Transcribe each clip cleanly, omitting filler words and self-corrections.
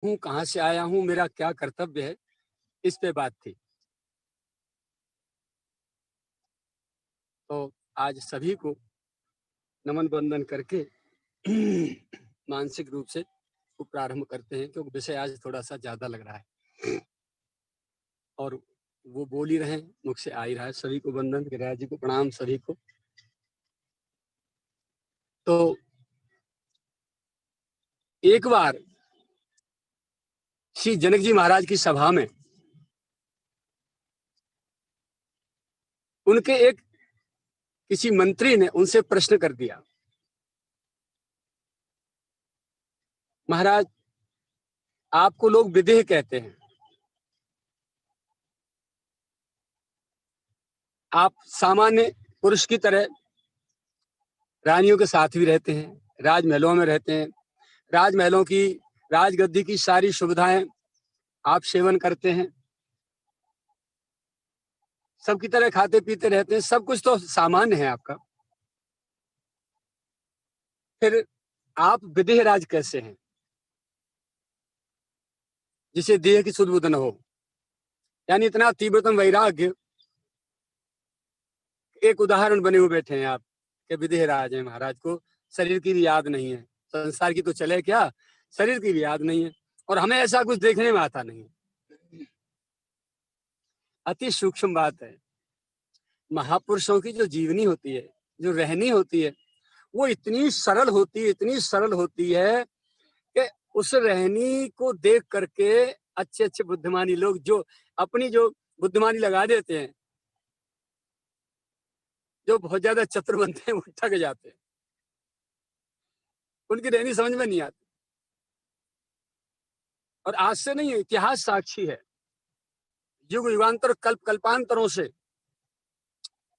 हूँ, कहाँ से आया हूँ, मेरा क्या कर्तव्य है, इस पे बात थी। तो आज सभी को नमन वंदन करके मानसिक रूप से वो प्रारंभ करते हैं, क्योंकि विषय आज थोड़ा-सा ज़्यादा लग रहा है और वो बोल ही रहे हैं, मुख से आ ही रहा है। सभी को वंदन, गिरिराज जी को प्रणाम सभी को। तो एक बार श्री जनक जी महाराज की सभा में उनके एक किसी मंत्री ने उनसे प्रश्न कर दिया, महाराज आपको लोग विदेह कहते हैं, आप सामान्य पुरुष की तरह रानियों के साथ भी रहते हैं, राजमहलों में रहते हैं, राजमहलों की राजगद्दी की सारी सुविधाएं आप सेवन करते हैं, सबकी तरह खाते पीते रहते हैं, सब कुछ तो सामान्य है आपका, फिर आप विदेह राज कैसे हैं जिसे देह की सुध बुध न हो। यानी इतना तीव्रतम वैराग्य, एक उदाहरण बने हुए बैठे हैं आप कि विदेह राज है, महाराज को शरीर की भी याद नहीं है, संसार की तो चले क्या, शरीर की भी याद नहीं है और हमें ऐसा कुछ देखने में आता नहीं है। अति सूक्ष्म बात है। महापुरुषों की जो जीवनी होती है, जो रहनी होती है, वो इतनी सरल होती है, इतनी सरल होती है कि उस रहनी को देख करके अच्छे अच्छे बुद्धिमानी लोग जो अपनी जो बुद्धिमानी लगा देते हैं, जो बहुत ज्यादा चतुर बनते हैं, वो ठग जाते हैं, उनकी रहनी समझ में नहीं आती। और आज से नहीं है, इतिहास साक्षी है, युग युगांतर कल्प कल्पांतरों से,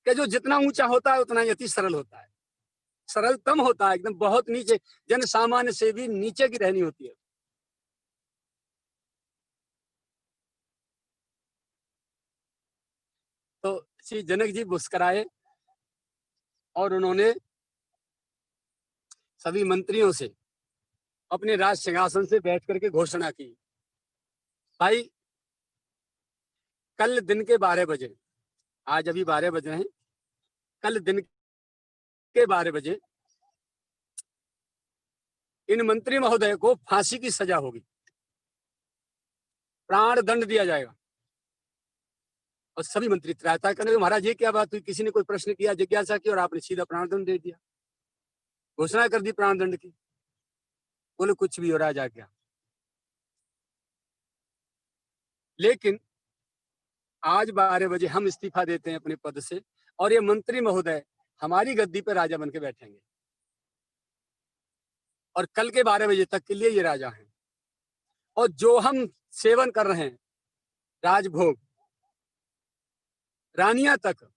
कि जो जितना ऊंचा होता है उतना ही अति सरल होता है, सरलतम होता है, एकदम बहुत नीचे, जन सामान्य से भी नीचे की रहनी होती है। तो श्री जनक जी मुस्कराए और उन्होंने सभी मंत्रियों से अपने राज सिंहासन से बैठ करके घोषणा की, भाई कल दिन के 12 बजे, आज अभी 12 बजे हैं, कल दिन के 12 बजे इन मंत्री महोदय को फांसी की सजा होगी, प्राण दंड दिया जाएगा। और सभी मंत्री त्राता करने, महाराज ये क्या बात हुई, किसी ने कोई प्रश्न किया, जिज्ञासा की और आपने सीधा प्राण दंड दे दिया, घोषणा कर दी प्राण दंड की। बोले कुछ भी हो रहा है जा क्या, लेकिन आज 12 बजे हम इस्तीफा देते हैं अपने पद से और ये मंत्री महोदय हमारी गद्दी पर राजा बन के बैठेंगे और कल के 12 बजे तक के लिए ये राजा हैं। और जो हम सेवन कर रहे हैं, राजभोग, रानियां तक,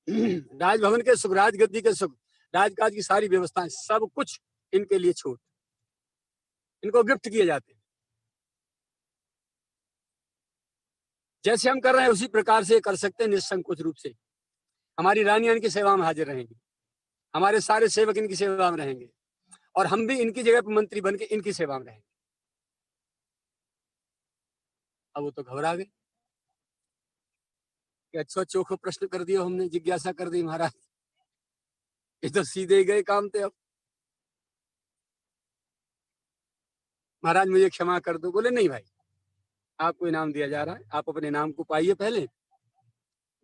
राजभवन के सुख, राजगद्दी के सुख, राजकाज की सारी व्यवस्थाएं, सब कुछ इनके लिए छूट, इनको गिफ्ट किए जाते हैं। जैसे हम कर रहे हैं उसी प्रकार से कर सकते हैं निसंकोच रूप से। हमारी रानियां इनकी सेवा में हाजिर रहेंगी, हमारे सारे सेवक इनकी सेवा में रहेंगे और हम भी इनकी जगह पर मंत्री बन के इनकी सेवा में रहेंगे। अब वो तो घबरा गए कि अच्छा चोखो प्रश्न कर दिया हमने, जिज्ञासा कर दी महाराज, ये तो सीधे ही गए काम थे। अब महाराज मुझे क्षमा कर दो। बोले नहीं भाई, आपको इनाम दिया जा रहा है, आप अपने नाम को पाइए पहले,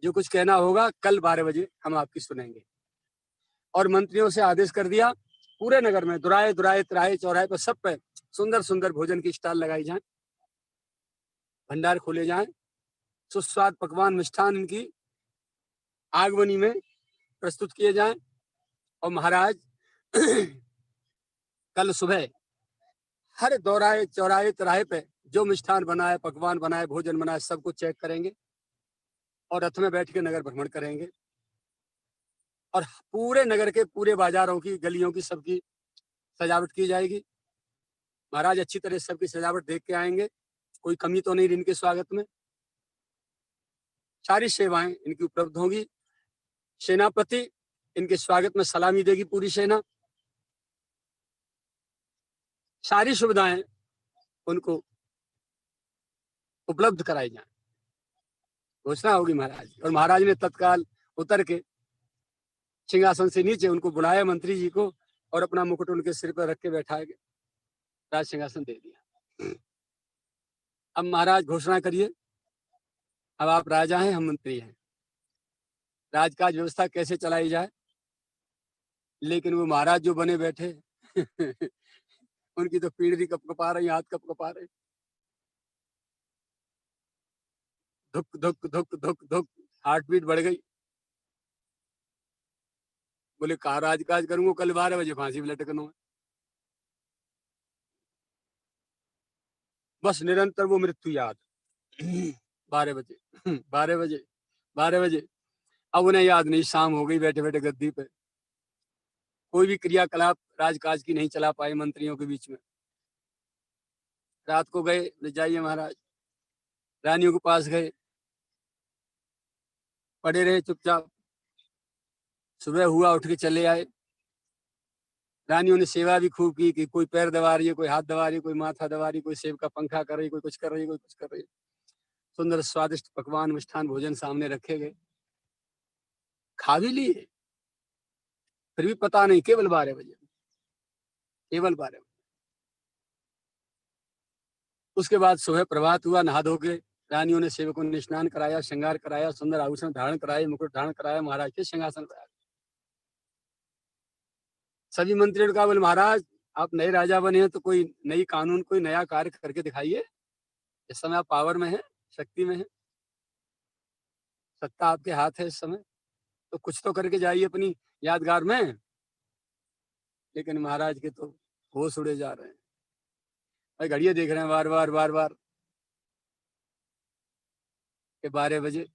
जो कुछ कहना होगा कल 12 बजे हम आपकी सुनेंगे। और मंत्रियों से आदेश कर दिया, पूरे नगर में दुराए दुराए तिराहे चौराहे पर सब पे सुंदर सुंदर भोजन की स्टॉल लगाई जाए, भंडार खोले जाए, सुस्वाद पकवान मिष्ठान इनकी आगमनी में प्रस्तुत किए जाएं। और महाराज कल सुबह हर दोराए चौराहे तिराहे पे जो मिष्ठान बनाए, पकवान बनाए, भोजन बनाए, सबको चेक करेंगे और रथ में बैठ के नगर भ्रमण करेंगे और पूरे नगर के पूरे बाजारों की, गलियों की, सबकी सजावट की जाएगी। महाराज अच्छी तरह सबकी सजावट देख के आएंगे, कोई कमी तो नहीं रही इनके स्वागत में, सारी सेवाएं इनकी उपलब्ध होंगी। सेनापति इनके स्वागत में सलामी देगी, पूरी सेना, सारी सुविधाएं उनको उपलब्ध कराई जाए, घोषणा होगी महाराज। और महाराज ने तत्काल उतर के सिंहासन से नीचे उनको बुलाया, मंत्री जी को, और अपना मुकुट उनके सिर पर रख के बैठाया गया, राज सिंहासन दे दिया। अब महाराज घोषणा करिए, अब आप राजा हैं, हम मंत्री हैं, राजकाज व्यवस्था कैसे चलाई जाए। लेकिन वो महाराज जो बने बैठे उनकी तो पीढ़ी कपकपा रही, हाथ कपकपा रहे, धुक धुक धुक धुक धुक, हार्ट बीट बढ़ गई। बोले कहा राजकाज करूंगा, कल 12 बजे फांसी में लटकना है। बस निरंतर वो मृत्यु याद। 12 बजे 12 बजे 12 बजे। अब उन्हें याद नहीं, शाम हो गई, बैठे बैठे गद्दी पे कोई भी क्रियाकलाप राजकाज की नहीं चला पाए मंत्रियों के बीच में। रात को गए, ले जाइए महाराज, रानियों के पास गए, पड़े रहे चुपचाप। सुबह हुआ, उठ के चले आए। रानियों ने सेवा भी खूब की कि कोई पैर दबा रही है, कोई हाथ दबा रही है, कोई माथा दबा रही है, कोई सेब का पंखा कर रही है, कोई कुछ कर रही है, कोई कुछ कर रही है। सुंदर स्वादिष्ट पकवान मिष्ठान भोजन सामने रखे गए, खा भी लिए, फिर भी पता नहीं, केवल 12 बजे, केवल 12 बजे। उसके बाद सुबह प्रभात हुआ, नहा धो के रानियों ने सेवकों ने स्नान कराया, श्रृंगार कराया, सुंदर आभूषण धारण कराए, मुकुट धारण कराया, महाराज के सिंहासन पर। सभी मंत्रियों ने कहा, बोले महाराज आप नए राजा बने हैं तो कोई नई कानून, कोई नया कार्य करके दिखाइए। इस समय आप पावर में हैं, शक्ति में हैं, सत्ता आपके हाथ है इस समय, तो कुछ तो करके जाइए अपनी यादगार में। लेकिन महाराज के तो होश उड़े जा रहे हैं, भाई घड़ियां देख रहे हैं बार बार बार बार कि 12 बजे,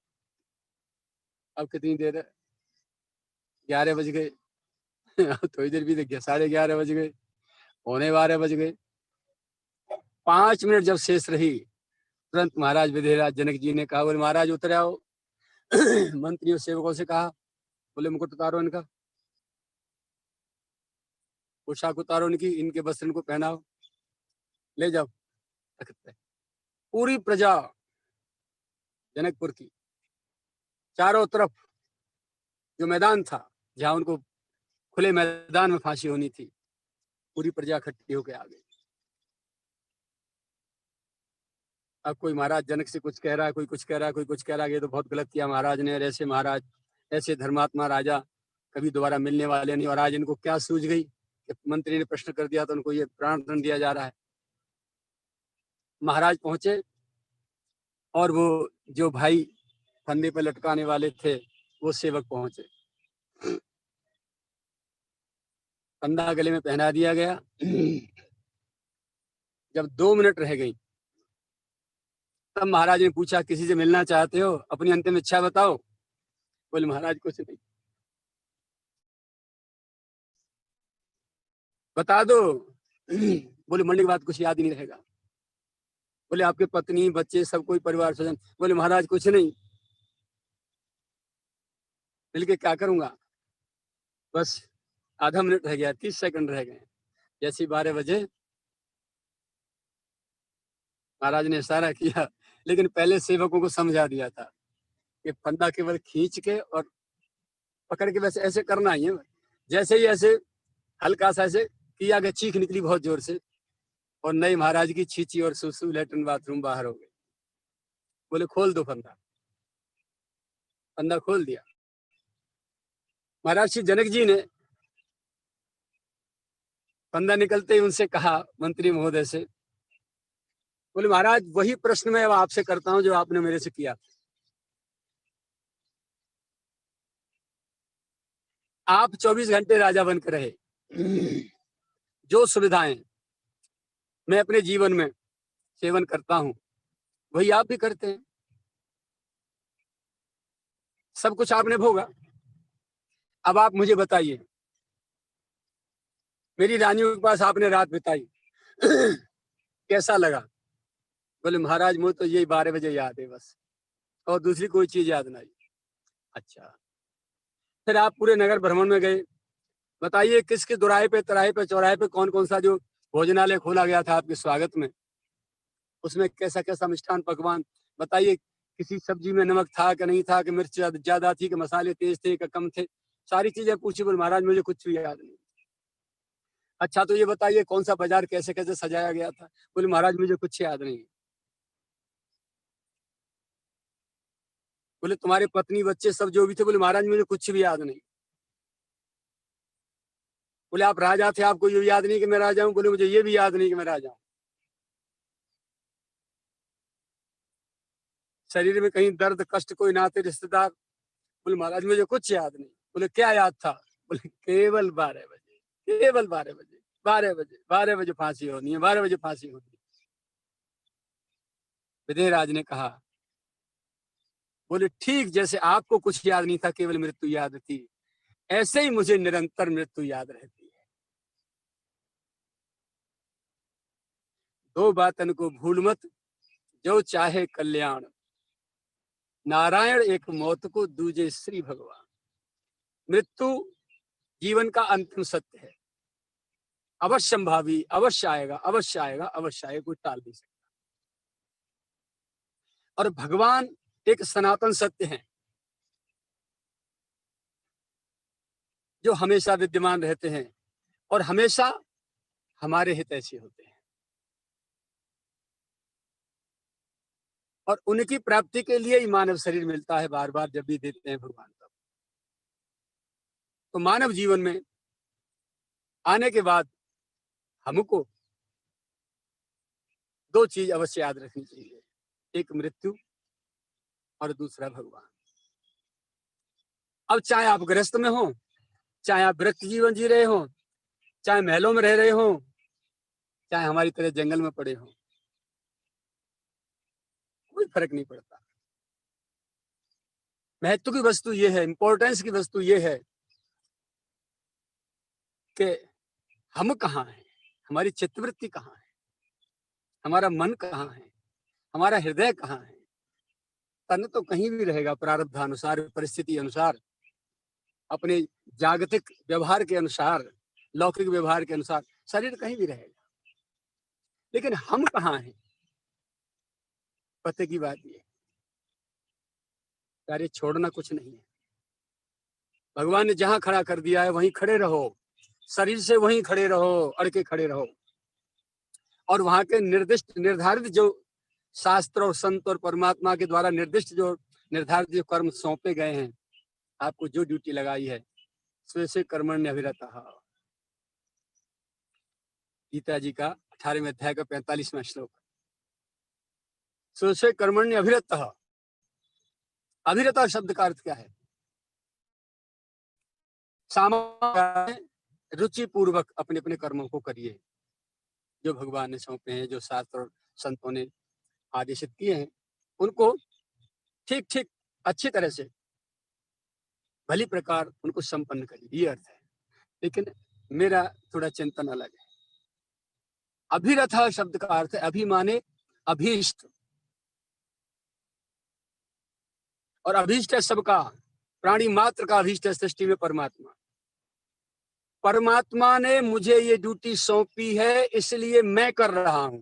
अब कितनी देर है, 11 बज गए। थोड़ी देर भी देखिए, 11:30 बज गए, 11:15 बज गए। 5 मिनट जब शेष रही, तुरंत महाराज विधेयराज जनक जी ने कहा, बोले महाराज उतर आओ। मंत्रियों सेवकों से कहा, बोले मुकुट उतारो इनका, पोशाक उतारो इनकी, इनके वस्त्र इनको पहनाओ, ले जाओ तख्त पे। पूरी प्रजा जनकपुर की, चारों तरफ जो मैदान था जहां उनको खुले मैदान में फांसी होनी थी, पूरी प्रजा इकट्ठी होकर आ गई। अब कोई महाराज जनक से कुछ कह रहा है, कोई कुछ कह रहा है, कोई कुछ कह रहा है, ये तो बहुत गलत किया महाराज ने, ऐसे महाराज, ऐसे धर्मात्मा राजा कभी दोबारा मिलने वाले नहीं। और आज इनको क्या सूझ गई कि मंत्री ने प्रश्न कर दिया तो उनको ये प्राण दंड दिया जा रहा है। महाराज पहुंचे और वो जो भाई फंदे पर लटकाने वाले थे वो सेवक पहुंचे, फंदा गले में पहना दिया गया। जब 2 मिनट रह गई तब महाराज ने पूछा, किसी से मिलना चाहते हो, अपनी अंतिम इच्छा बताओ। बोले महाराज कुछ नहीं, बता दो। बोले मरने के बाद कुछ याद ही नहीं रहेगा। बोले आपके पत्नी बच्चे सब कोई परिवार स्वजन। बोले महाराज कुछ नहीं, मिलके क्या करूंगा, बस आधा मिनट रह गया, 30 सेकंड रह गए। जैसे 12 बजे महाराज ने इशारा किया, लेकिन पहले सेवकों को समझा दिया था कि फंदा केवल खींच के और पकड़ के वैसे ऐसे करना ही है। जैसे ही ऐसे हल्का सा ऐसे किया गया, चीख निकली बहुत जोर से, और नई महाराज की छींची और सुसु लेटरिन बाथरूम बाहर हो गए। बोले खोल दो फंदा, फंदा खोल दिया। महाराज श्री जनक जी ने फंदा निकलते ही उनसे कहा, मंत्री महोदय से, बोले महाराज वही प्रश्न मैं अब आपसे करता हूं जो आपने मेरे से किया। आप 24 घंटे राजा बनकर रहे, जो सुविधाएं मैं अपने जीवन में सेवन करता हूं वही आप भी करते हैं, सब कुछ आपने भोगा। अब आप मुझे बताइए, मेरी रानियों के पास आपने रात बिताई, कैसा लगा। बोले महाराज मुझे तो यही 12 बजे याद है बस, और दूसरी कोई चीज याद नहीं। अच्छा, फिर आप पूरे नगर भ्रमण में गए, बताइए किस किस दुराहे पे, तराहे पे, चौराहे पे कौन कौन सा जो भोजनालय खोला गया था आपके स्वागत में, उसमें कैसा कैसा मिष्ठान पकवान, बताइए किसी सब्जी में नमक था कि नहीं था, कि मिर्च ज्यादा थी, कि मसाले तेज थे कि कम थे, सारी चीजें पूछी। बोले महाराज मुझे कुछ भी याद नहीं। अच्छा तो ये बताइए कौन सा बाजार कैसे कैसे सजाया गया था? बोले महाराज मुझे कुछ याद नहीं। बोले तुम्हारे पत्नी बच्चे सब जो भी थे? बोले महाराज मुझे कुछ भी याद नहीं। बोले आप राजा थे, आपको ये याद नहीं कि मैं राजा हूँ? बोले मुझे ये भी याद नहीं कि मैं राजा हूँ। शरीर में कहीं दर्द कष्ट, कोई नाते रिश्तेदार? बोले महाराज मुझे कुछ याद नहीं। बोले क्या याद था? बोले केवल 12 बजे, केवल 12 बजे, 12 बजे, 12 बजे फांसी होनी है, 12 बजे फांसी होनी है। विदेहराज ने कहा, बोले ठीक जैसे आपको कुछ याद नहीं था, केवल मृत्यु याद थी, ऐसे ही मुझे निरंतर मृत्यु याद रहती है। दो बातन को भूल मत, जो चाहे कल्याण, नारायण एक मौत को दूजे श्री भगवान। मृत्यु जीवन का अंतिम सत्य है, अवश्यंभावी, अवश्य आएगा, अवश्य आएगा, अवश्य आएगा, कोई टाल नहीं सकता। और भगवान एक सनातन सत्य है जो हमेशा विद्यमान रहते हैं और हमेशा हमारे हितैषी होते हैं, और उनकी प्राप्ति के लिए ही मानव शरीर मिलता है बार बार, जब भी देते हैं भगवान तब। तो मानव जीवन में आने के बाद हमको दो चीज अवश्य याद रखनी चाहिए, एक मृत्यु और दूसरा भगवान। अब चाहे आप गृहस्थ में हो, चाहे आप वृत्त जीवन जी रहे हो, चाहे महलों में रह रहे हो, चाहे हमारी तरह जंगल में पड़े हो, कोई फर्क नहीं पड़ता। महत्व की वस्तु यह है, इंपॉर्टेंस की वस्तु यह है कि हम कहाँ हैं, हमारी चित्तवृत्ति कहाँ है, हमारा मन कहाँ है, हमारा हृदय कहाँ है। तन तो कहीं भी रहेगा, प्रारब्ध अनुसार, परिस्थिति अनुसार, अपने जागतिक व्यवहार के अनुसार, लौकिक व्यवहार के अनुसार शरीर कहीं भी रहेगा, लेकिन हम कहाँ हैं, पते की बात ये। यार छोड़ना कुछ नहीं है, भगवान ने जहां खड़ा कर दिया है वहीं खड़े रहो, शरीर से वहीं खड़े रहो, अड़के खड़े रहो। और वहां के निर्दिष्ट निर्धारित जो शास्त्र और संत और परमात्मा के द्वारा निर्दिष्ट जो निर्धारित जो कर्म सौंपे गए हैं, आपको जो ड्यूटी लगाई है, स्वे कर्मण्य अभिरतः। गीता जी का 18वें अध्याय का 45वां श्लोक। स्वे कर्मण्य अभिरतः, अभिरता शब्द का अर्थ क्या है? सामान्य रुचि पूर्वक अपने अपने कर्मों को करिए, जो भगवान ने सौंपे हैं, जो शास्त्र और संतों ने आदेशित किए हैं, उनको ठीक ठीक अच्छी तरह से भली प्रकार उनको संपन्न करिए, ये अर्थ है। लेकिन मेरा थोड़ा चिंतन अलग है। अभिरथ शब्द का अर्थ है अभि माने अभीष्ट, और अभीष्ट है सबका, प्राणी मात्र का अभीष्ट है सृष्टि में परमात्मा। परमात्मा ने मुझे ये ड्यूटी सौंपी है, इसलिए मैं कर रहा हूं।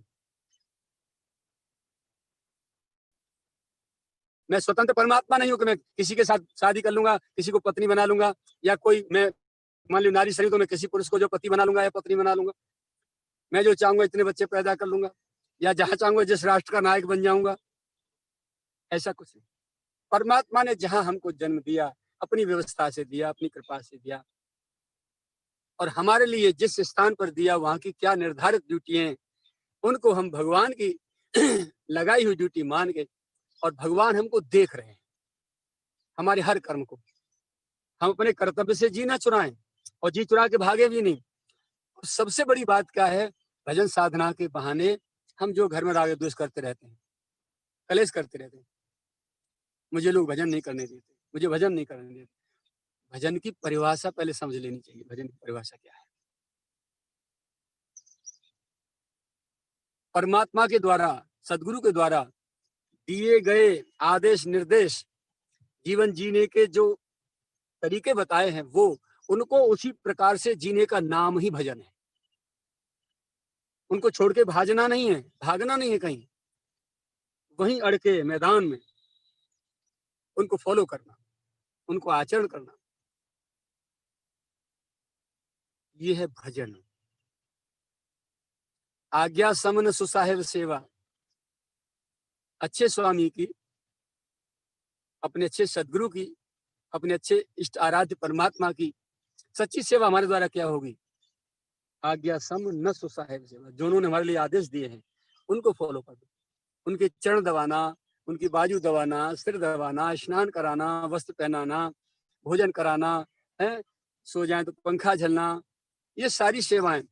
मैं स्वतंत्र परमात्मा नहीं हूं कि मैं किसी के साथ शादी कर लूंगा, किसी को पत्नी बना लूंगा, या कोई मैं मान लो नारी शरीर तो मैं किसी पुरुष को जो पति बना लूंगा या पत्नी बना लूंगा। मैं जो चाहूंगा इतने बच्चे पैदा कर लूंगा, या जहां चाहूंगा जिस राष्ट्र का नायक बन जाऊंगा, ऐसा कुछ नहीं। परमात्मा ने जहां हमको जन्म दिया, अपनी व्यवस्था से दिया, अपनी कृपा से दिया, और हमारे लिए जिस स्थान पर दिया वहां की क्या निर्धारित ड्यूटी है, उनको हम भगवान की लगाई हुई ड्यूटी मान के, और भगवान हमको देख रहे हैं, हमारे हर कर्म को। हम अपने कर्तव्य से जी ना चुराएं, और जी चुरा के भागे भी नहीं। और सबसे बड़ी बात क्या है, भजन साधना के बहाने हम जो घर में राग द्वेष करते रहते हैं, कलेश करते रहते हैं, मुझे लोग भजन नहीं करने देते, मुझे भजन नहीं करने देते। भजन की परिभाषा पहले समझ लेनी चाहिए, भजन की परिभाषा क्या है। परमात्मा के द्वारा, सदगुरु के द्वारा दिए गए आदेश निर्देश, जीवन जीने के जो तरीके बताए हैं, वो उनको उसी प्रकार से जीने का नाम ही भजन है। उनको छोड़ के भागना नहीं है, भागना नहीं है कहीं, वहीं अड़के मैदान में उनको फॉलो करना, उनको आचरण करना, ये है भजन। आज्ञा समन सुसाहिब सेवा, अच्छे स्वामी की, अपने अच्छे सदगुरु की, अपने अच्छे इष्ट आराध्य परमात्मा की सच्ची सेवा हमारे द्वारा क्या होगी? आज्ञा सम न सुसाहिब सेवा, जो उन्होंने हमारे लिए आदेश दिए हैं उनको फॉलो कर दो। उनके चरण दबाना, उनकी बाजू दबाना, सिर दबाना, स्नान कराना, वस्त्र पहनाना, भोजन कराना है, सो जाए तो पंखा झलना, ये सारी सेवाएं,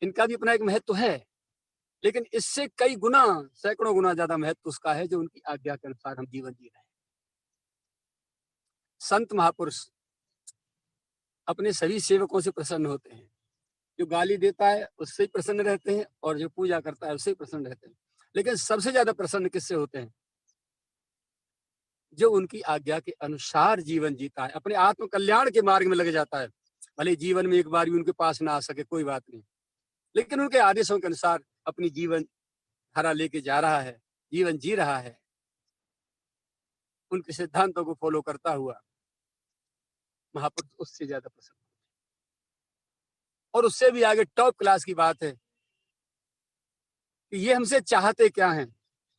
इनका भी अपना एक महत्व है, लेकिन इससे कई गुना, सैकड़ों गुना ज्यादा महत्व उसका है जो उनकी आज्ञा के अनुसार हम जीवन जी रहे हैं। संत महापुरुष अपने सभी सेवकों से प्रसन्न होते हैं। जो गाली देता है उससे ही प्रसन्न रहते हैं और जो पूजा करता है उससे ही प्रसन्न रहते हैं। लेकिन सबसे ज्यादा प्रसन्न किससे होते हैं? जो उनकी आज्ञा के अनुसार जीवन जीता है, अपने आत्म कल्याण के मार्ग में लग जाता है। भले जीवन में एक बार भी उनके पास ना आ सके, कोई बात नहीं, लेकिन उनके आदेशों के अनुसार अपनी जीवन धारा लेके जा रहा है, जीवन जी रहा है, उनके सिद्धांतों को फॉलो करता हुआ, महापुरुष उससे ज्यादा प्रसन्न। और उससे भी आगे टॉप क्लास की बात है कि ये हमसे चाहते क्या हैं,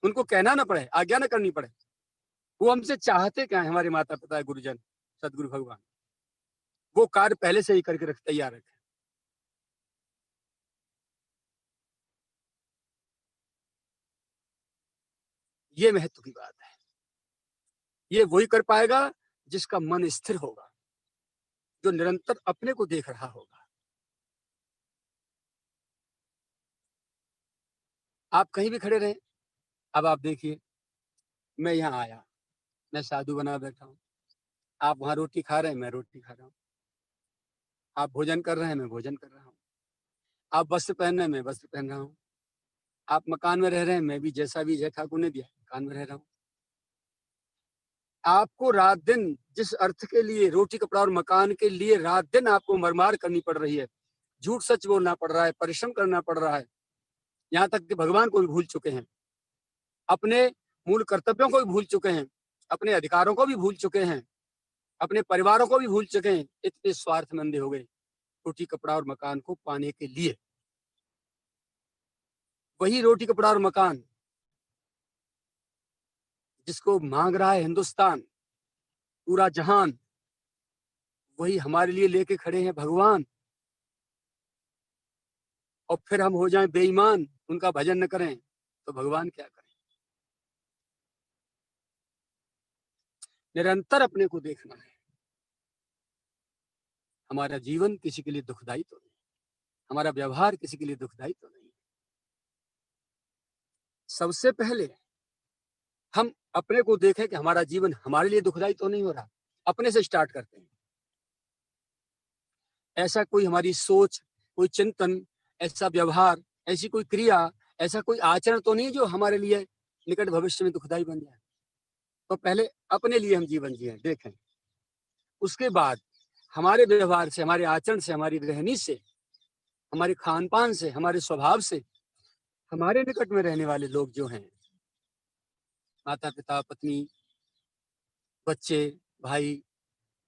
उनको कहना ना पड़े, आज्ञा ना करनी पड़े, वो हमसे चाहते क्या है? हमारे माता पिता, गुरुजन, सदगुरु भगवान, वो कार्य पहले से ही करके रख तैयार रखे। ये महत्व की बात है। ये वही कर पाएगा जिसका मन स्थिर होगा, जो निरंतर अपने को देख रहा होगा। आप कहीं भी खड़े रहे, अब आप देखिए, मैं यहाँ आया, मैं साधु बना बैठा हूँ, आप वहां रोटी खा रहे हैं, मैं रोटी खा रहा हूँ, आप भोजन कर रहे हैं, मैं भोजन कर रहा हूँ, आप वस्त्र पहन रहे हैं, मैं वस्त्र पहन रहा हूँ, आप मकान में रह रहे हैं, मैं भी जैसा भी जय ठाकुर ने दिया मकान में रह रहा हूँ। आपको रात दिन जिस अर्थ के लिए, रोटी कपड़ा और मकान के लिए रात दिन आपको मरमार करनी पड़ रही है, झूठ सच बोलना पड़ रहा है, परिश्रम करना पड़ रहा है, यहाँ तक कि भगवान को भी भूल चुके हैं, अपने मूल कर्तव्यों को भी भूल चुके हैं, अपने अधिकारों को भी भूल चुके हैं, अपने परिवारों को भी भूल चुके हैं, इतने स्वार्थमंद हो गए रोटी कपड़ा और मकान को पाने के लिए। वही रोटी कपड़ा और मकान जिसको मांग रहा है हिंदुस्तान, पूरा जहान, वही हमारे लिए लेके खड़े हैं भगवान। और फिर हम हो जाएं बेईमान, उनका भजन न करें, तो भगवान क्या करें? निरंतर अपने को देखना है। हमारा जीवन किसी के लिए दुखदाई तो नहीं, हमारा व्यवहार किसी के लिए दुखदाई तो नहीं। सबसे पहले हम अपने को देखें कि हमारा जीवन हमारे लिए दुखदाई तो नहीं हो रहा, अपने से स्टार्ट करते हैं। ऐसा कोई हमारी सोच, कोई चिंतन, ऐसा व्यवहार, ऐसी कोई क्रिया, ऐसा कोई आचरण तो नहीं जो हमारे लिए निकट भविष्य में दुखदाई बन जाए। तो पहले अपने लिए हम जीवन जिए देखें, उसके बाद हमारे व्यवहार से, हमारे आचरण से, हमारी रहनी से, हमारे खान पान से, हमारे स्वभाव से, हमारे निकट में रहने वाले लोग जो हैं, माता पिता, पत्नी, बच्चे, भाई,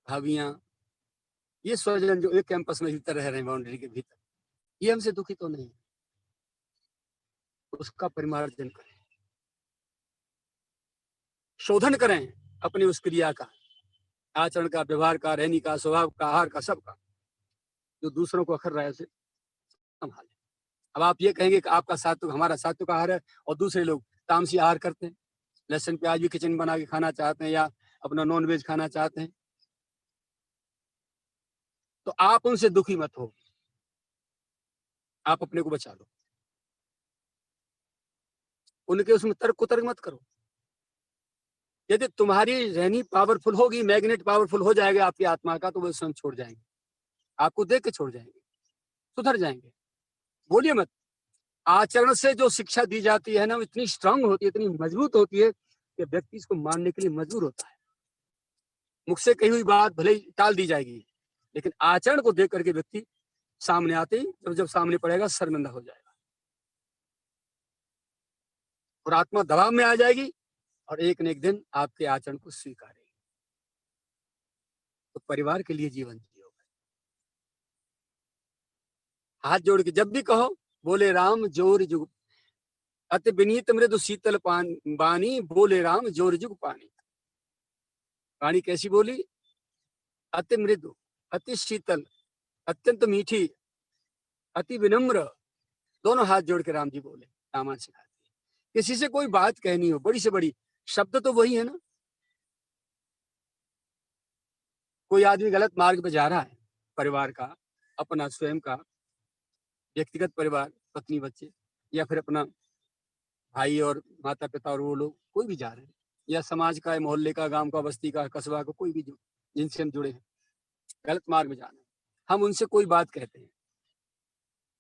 भाभियां, ये स्वजन जो एक कैंपस में भीतर रह रहे हैं, बाउंड्री के भीतर, ये हमसे दुखी तो नहीं, उसका परिमार्जन करें, शोधन करें अपनी उस क्रिया का, आचरण का, व्यवहार का, रहनी का, स्वभाव का, आहार का, सबका, जो दूसरों को अखर रहा है उसे संभालें। अब आप ये कहेंगे कि आपका सात्विक, हमारा सात्विक आहार है और दूसरे लोग तामसी आहार करते हैं, लहसुन प्याज भी किचन बना के खाना चाहते हैं या अपना नॉन वेज खाना चाहते हैं, तो आप उनसे दुखी मत हो, आप अपने को बचा लो, उनके उसमें तर्क कुतर्क मत करो। यदि तुम्हारी रहनी पावरफुल होगी, मैग्नेट पावरफुल हो जाएगा आपकी आत्मा का, तो वो स्वयं छोड़ जाएंगे, आपको देख के छोड़ जाएंगे, सुधर जाएंगे। बोलिए मत। आचरण से जो शिक्षा दी जाती है ना, वो इतनी स्ट्रांग होती है, इतनी मजबूत होती है कि व्यक्ति इसको मानने के लिए मजबूर होता है। मुख से कही हुई बात भले ही टाल दी जाएगी, लेकिन आचरण को देख करके व्यक्ति सामने आते ही, जब जब सामने पड़ेगा, शर्मिंदा हो जाएगा। और आत्मा दबाव में आ जाएगी और एक न एक दिन आपके आचरण को स्वीकारेगी। तो परिवार के लिए जीवन जियो। हाथ जोड़ के जब भी कहो बोले राम जोर जुग, अति विनीत मृदु शीतल बानी, बोले राम जोर जुग पानी। वाणी कैसी बोली? अति मृदु, अति शीतल, अत्यंत मीठी, अति विनम्र। दोनों हाथ जोड़ के राम जी बोले, रामायण सिखाती है। किसी से कोई बात कहनी हो, बड़ी से बड़ी, शब्द तो वही है ना। कोई आदमी गलत मार्ग पे जा रहा है, परिवार का, अपना स्वयं का व्यक्तिगत परिवार, पत्नी बच्चे, या फिर अपना भाई और माता पिता और वो लोग, कोई भी जा रहे हैं, या समाज का, मोहल्ले का, गांव का, बस्ती का, कस्बा का, कोई भी जो जिनसे हम जुड़े हैं, गलत मार्ग में जाना है, हम उनसे कोई बात कहते हैं,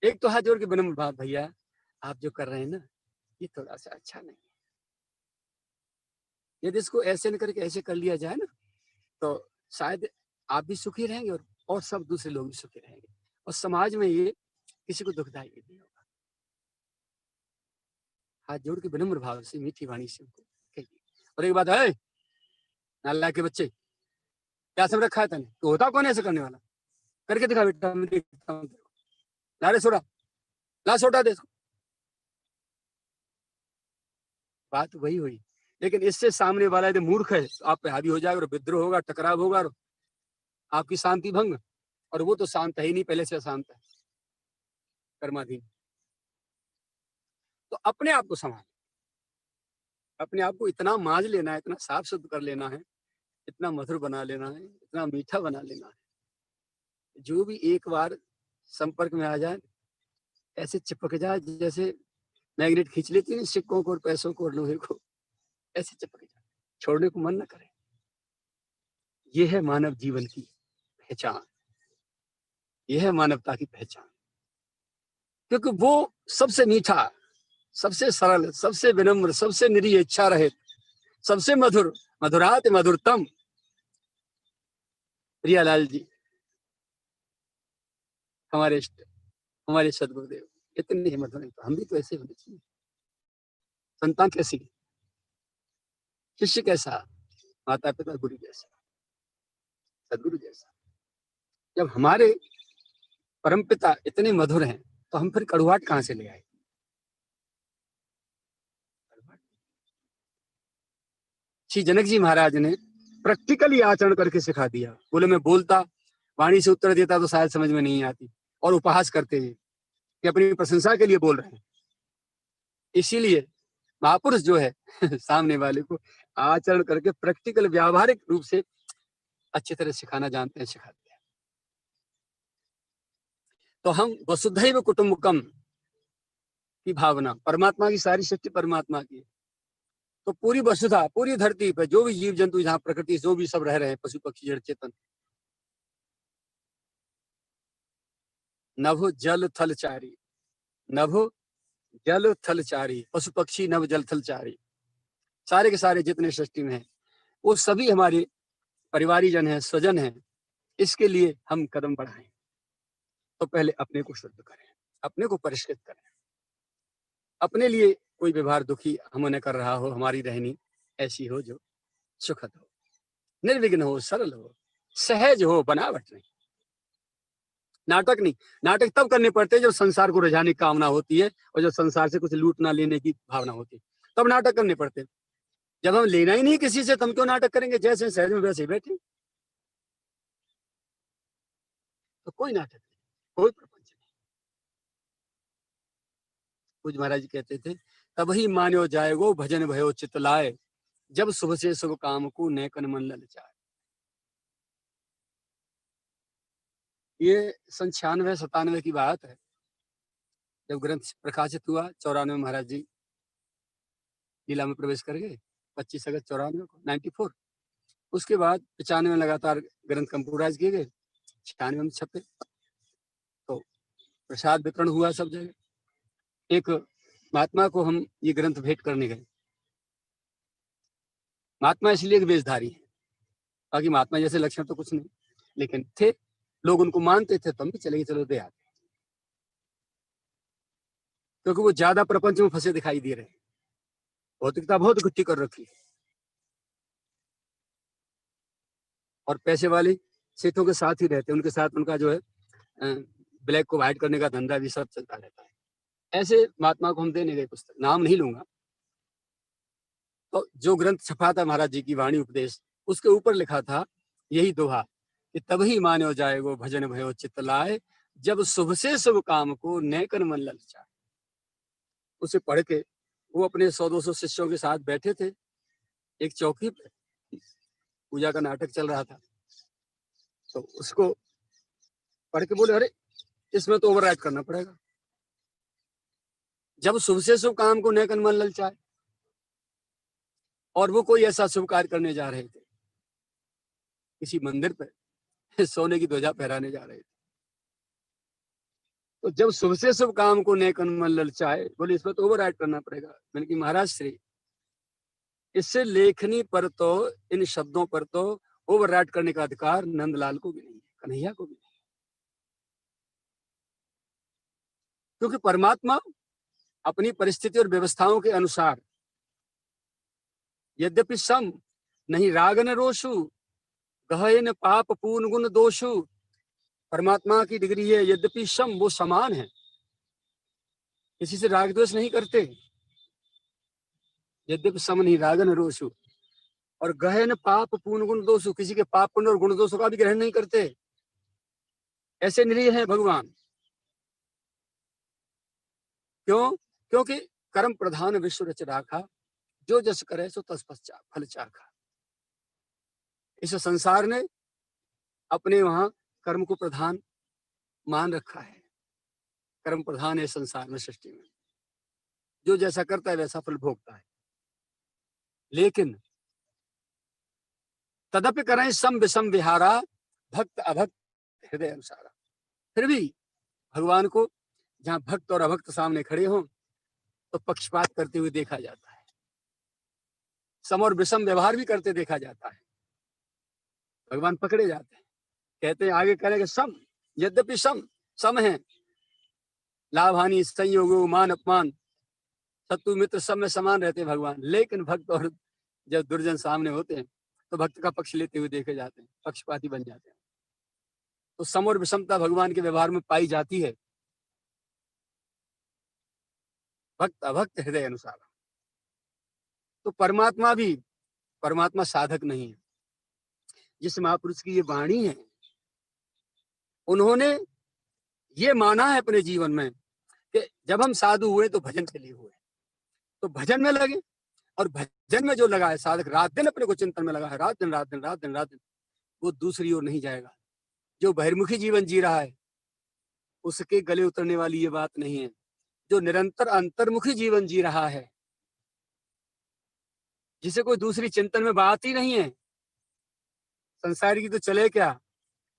एक तो हाथ जोड़ के विनम्र बात, भैया आप जो कर रहे हैं ना ये थोड़ा सा अच्छा नहीं है, यदि इसको ऐसे न करके ऐसे कर लिया जाए ना तो शायद आप भी सुखी रहेंगे और सब दूसरे लोग भी सुखी रहेंगे, और समाज में ये किसी को दुखदाई नहीं होगा। हाथ जोड़ के विनम्र भाव से, मीठी वाणी से उनको कहिए। और एक बात है, नालायक के बच्चे, क्या समझ रखा है तने? तो होता कौन है ऐसे करने वाला? करके दिखा बेटा, मैं देखता हूं। ला रे सोडा, ला सोडा दे इसको। बात वही हुई, लेकिन इससे सामने वाला यदि मूर्ख है तो आप पे हावी हो जाएगा और विद्रोह होगा, टकराव होगा और आपकी शांति भंग, और वो तो शांत है ही नहीं, पहले से अशांत है, कर्माधीन। तो अपने आप को संभाल, अपने आप को इतना मांझ लेना है, इतना साफ सुथरा कर लेना है, इतना मधुर बना लेना है, इतना मीठा बना लेना है, जो भी एक बार संपर्क में आ जाए ऐसे चिपक जाए, जैसे मैग्नेट खींच लेती है सिक्कों को और पैसों को और लोहे को, ऐसे चिपक जाए, छोड़ने को मन न करे। यह है मानव जीवन की पहचान, यह है मानवता की पहचान, क्योंकि वो सबसे मीठा, सबसे सरल, सबसे विनम्र, सबसे निरीह, इच्छा रहित, सबसे मधुर, मधुराति मधुरतम प्रियालाल जी, हमारे हमारे सदगुरुदेव इतने ही मधुर हैं, तो हम भी तो ऐसे होने चाहिए। संतान कैसी, शिष्य कैसा, माता पिता गुरु जैसा, सदगुरु जैसा। जब हमारे परमपिता इतने मधुर हैं तो हम फिर कड़ुआहट कहां से ले आए? श्री जनक जी महाराज ने प्रैक्टिकली आचरण करके सिखा दिया। बोले मैं बोलता, वाणी से उत्तर देता तो शायद समझ में नहीं आती, और उपहास करते हैं कि अपनी प्रशंसा के लिए बोल रहे हैं। इसीलिए महापुरुष जो है सामने वाले को आचरण करके प्रैक्टिकल, व्यावहारिक रूप से अच्छी तरह सिखाना जानते हैं, सिखाते हैं। तो हम वसुधैव कुटुंबकम की भावना, परमात्मा की सारी सृष्टि परमात्मा की, तो पूरी वसुधा, पूरी धरती पर जो भी जीव जंतु, जहाँ प्रकृति जो भी सब रह रहे हैं, पशु पक्षी जड़ चेतन, नभ जल थलचारी, नभ जल थलचारी, पशु पक्षी नभ जल थलचारी, सारे के सारे जितने सृष्टि में हैं वो सभी हमारे परिवारी जन हैं, स्वजन हैं। इसके लिए हम कदम बढ़ाएं तो पहले अपने को शुद्ध करें, अपने को परिष्कृत करें, अपने लिए कोई व्यवहार दुखी हमने कर रहा हो, हमारी रहनी ऐसी हो जो सुखद हो, निर्विघ्न हो, सरल हो, सहज हो, बनावट नहीं, नाटक नहीं। नाटक तब करने पड़ते हैं जब संसार को रिझाने की कामना होती है और जब संसार से कुछ लूटना लेने की भावना होती है, तब नाटक करने पड़ते हैं। जब हम लेना ही नहीं किसी से, तो हम क्यों नाटक करेंगे? जैसे सहज में वैसे ही बैठे, तो कोई नाटक नहीं, कोई प्रपंच नहीं। पूज्य महाराज जी कहते थे, तब ही मान्यो जाएगो भजन भयो चित लाए, जब शुभ से शुभ काम को नैकन मन ललचाए। ये 96-97 की बात है, जब ग्रंथ प्रकाशित हुआ। 94 महाराज जी लीला में प्रवेश कर गए, 25 अगस्त 94 को 94। उसके बाद 95 में लगातार ग्रंथ कंप्यूटराइज किए गए, 96 में छपे, तो प्रसाद वितरण हुआ सब जगह। एक महात्मा को हम ये ग्रंथ भेंट करने गए। महात्मा इसलिए एक वेशधारी है, बाकी महात्मा जैसे लक्षण तो कुछ नहीं, लेकिन थे लोग, उनको मानते थे, तो हम भी चले गए, चलो दे आते, क्योंकि वो ज्यादा प्रपंच में फंसे दिखाई दे रहे हैं। भौतिकता बहुत इकट्ठी कर रखी है, और पैसे वाले सेठों के साथ ही रहते हैं, उनके साथ उनका जो है ब्लैक को व्हाइट करने का धंधा भी सब चलता रहता है। ऐसे महात्मा को हम देने गए, पुस्तक नाम नहीं लूंगा, तो जो ग्रंथ छपा था महाराज जी की वाणी उपदेश, उसके ऊपर लिखा था यही दोहा कि तभी मान्यो जाए वो भजन भयो चित्त लाए, जब शुभ से शुभ काम को नैकन मन ललचाए। उसे पढ़ के वो अपने 100-200 शिष्यों के साथ बैठे थे एक चौकी पे, पूजा का नाटक चल रहा था, तो उसको पढ़ के बोले, अरे इसमें तो ओवरराइट करना पड़ेगा, जब शुभ से शुभ काम को नैकन मन ललचाए। और वो कोई ऐसा शुभ कार्य करने जा रहे थे, किसी मंदिर पे सोने की ध्वजा फहराने जा रहे थे, तो जब शुभ से शुभ काम को नेकन मन ललचाए, बोले इसमें तो ओवरराइट करना पड़ेगा। मैंने कि महाराज श्री, इससे लेखनी पर तो, इन शब्दों पर तो ओवरराइट करने का अधिकार नंदलाल को भी नहीं है, कन्हैया को भी नहीं, क्योंकि परमात्मा अपनी परिस्थिति और व्यवस्थाओं के अनुसार यद्यपि सम नहीं राग न रोषु, गहे न पाप पूर्ण गुण दोषु। परमात्मा की डिग्री है यद्यपि सम, वो समान है, किसी से राग द्वेष नहीं करते, यद्यपि सम नहीं राग न रोषु, और गहन पाप पूर्ण गुण दोषु, किसी के पाप पुण्य और गुण दोषों का भी ग्रहण नहीं करते। ऐसे निरीह हैं भगवान। क्यों? क्योंकि कर्म प्रधान विश्व रच राखा, जो जस करे सो तस फल चाखा। इस संसार ने अपने वहां कर्म को प्रधान मान रखा है, कर्म प्रधान है संसार में, सृष्टि में, जो जैसा करता है वैसा फल भोगता है। लेकिन तदपि करें सम विषम विहारा, भक्त अभक्त हृदय अनुसारा। फिर भी भगवान को जहां भक्त और अभक्त सामने खड़े हों तो पक्षपात करते हुए देखा जाता है, सम और विषम व्यवहार भी करते देखा जाता है। भगवान पकड़े जाते हैं, कहते हैं आगे करेंगे सम, यद्यपि सम सम है, लाभ हानि संयोग मान अपमान शत्रु मित्र सब में समान रहते हैं भगवान, लेकिन भक्त और जब दुर्जन सामने होते हैं तो भक्त का पक्ष लेते हुए देखे जाते हैं, पक्षपाती बन जाते हैं। तो सम और विषमता भगवान के व्यवहार में पाई जाती है, भक्त अभक्त हृदय अनुसार। तो परमात्मा साधक नहीं है। जिस महापुरुष की ये वाणी है, उन्होंने ये माना है अपने जीवन में कि जब हम साधु हुए तो भजन के लिए हुए, तो भजन में लगे, और भजन में जो लगा है साधक, रात दिन अपने को चिंतन में लगा है, रात दिन रात दिन रात दिन रात दिन, वो दूसरी ओर नहीं जाएगा। जो बहिर्मुखी जीवन जी रहा है उसके गले उतरने वाली ये बात नहीं है। जो निरंतर अंतर्मुखी जीवन जी रहा है, जिसे कोई दूसरी चिंतन में बात ही नहीं है, संसार की तो चले क्या,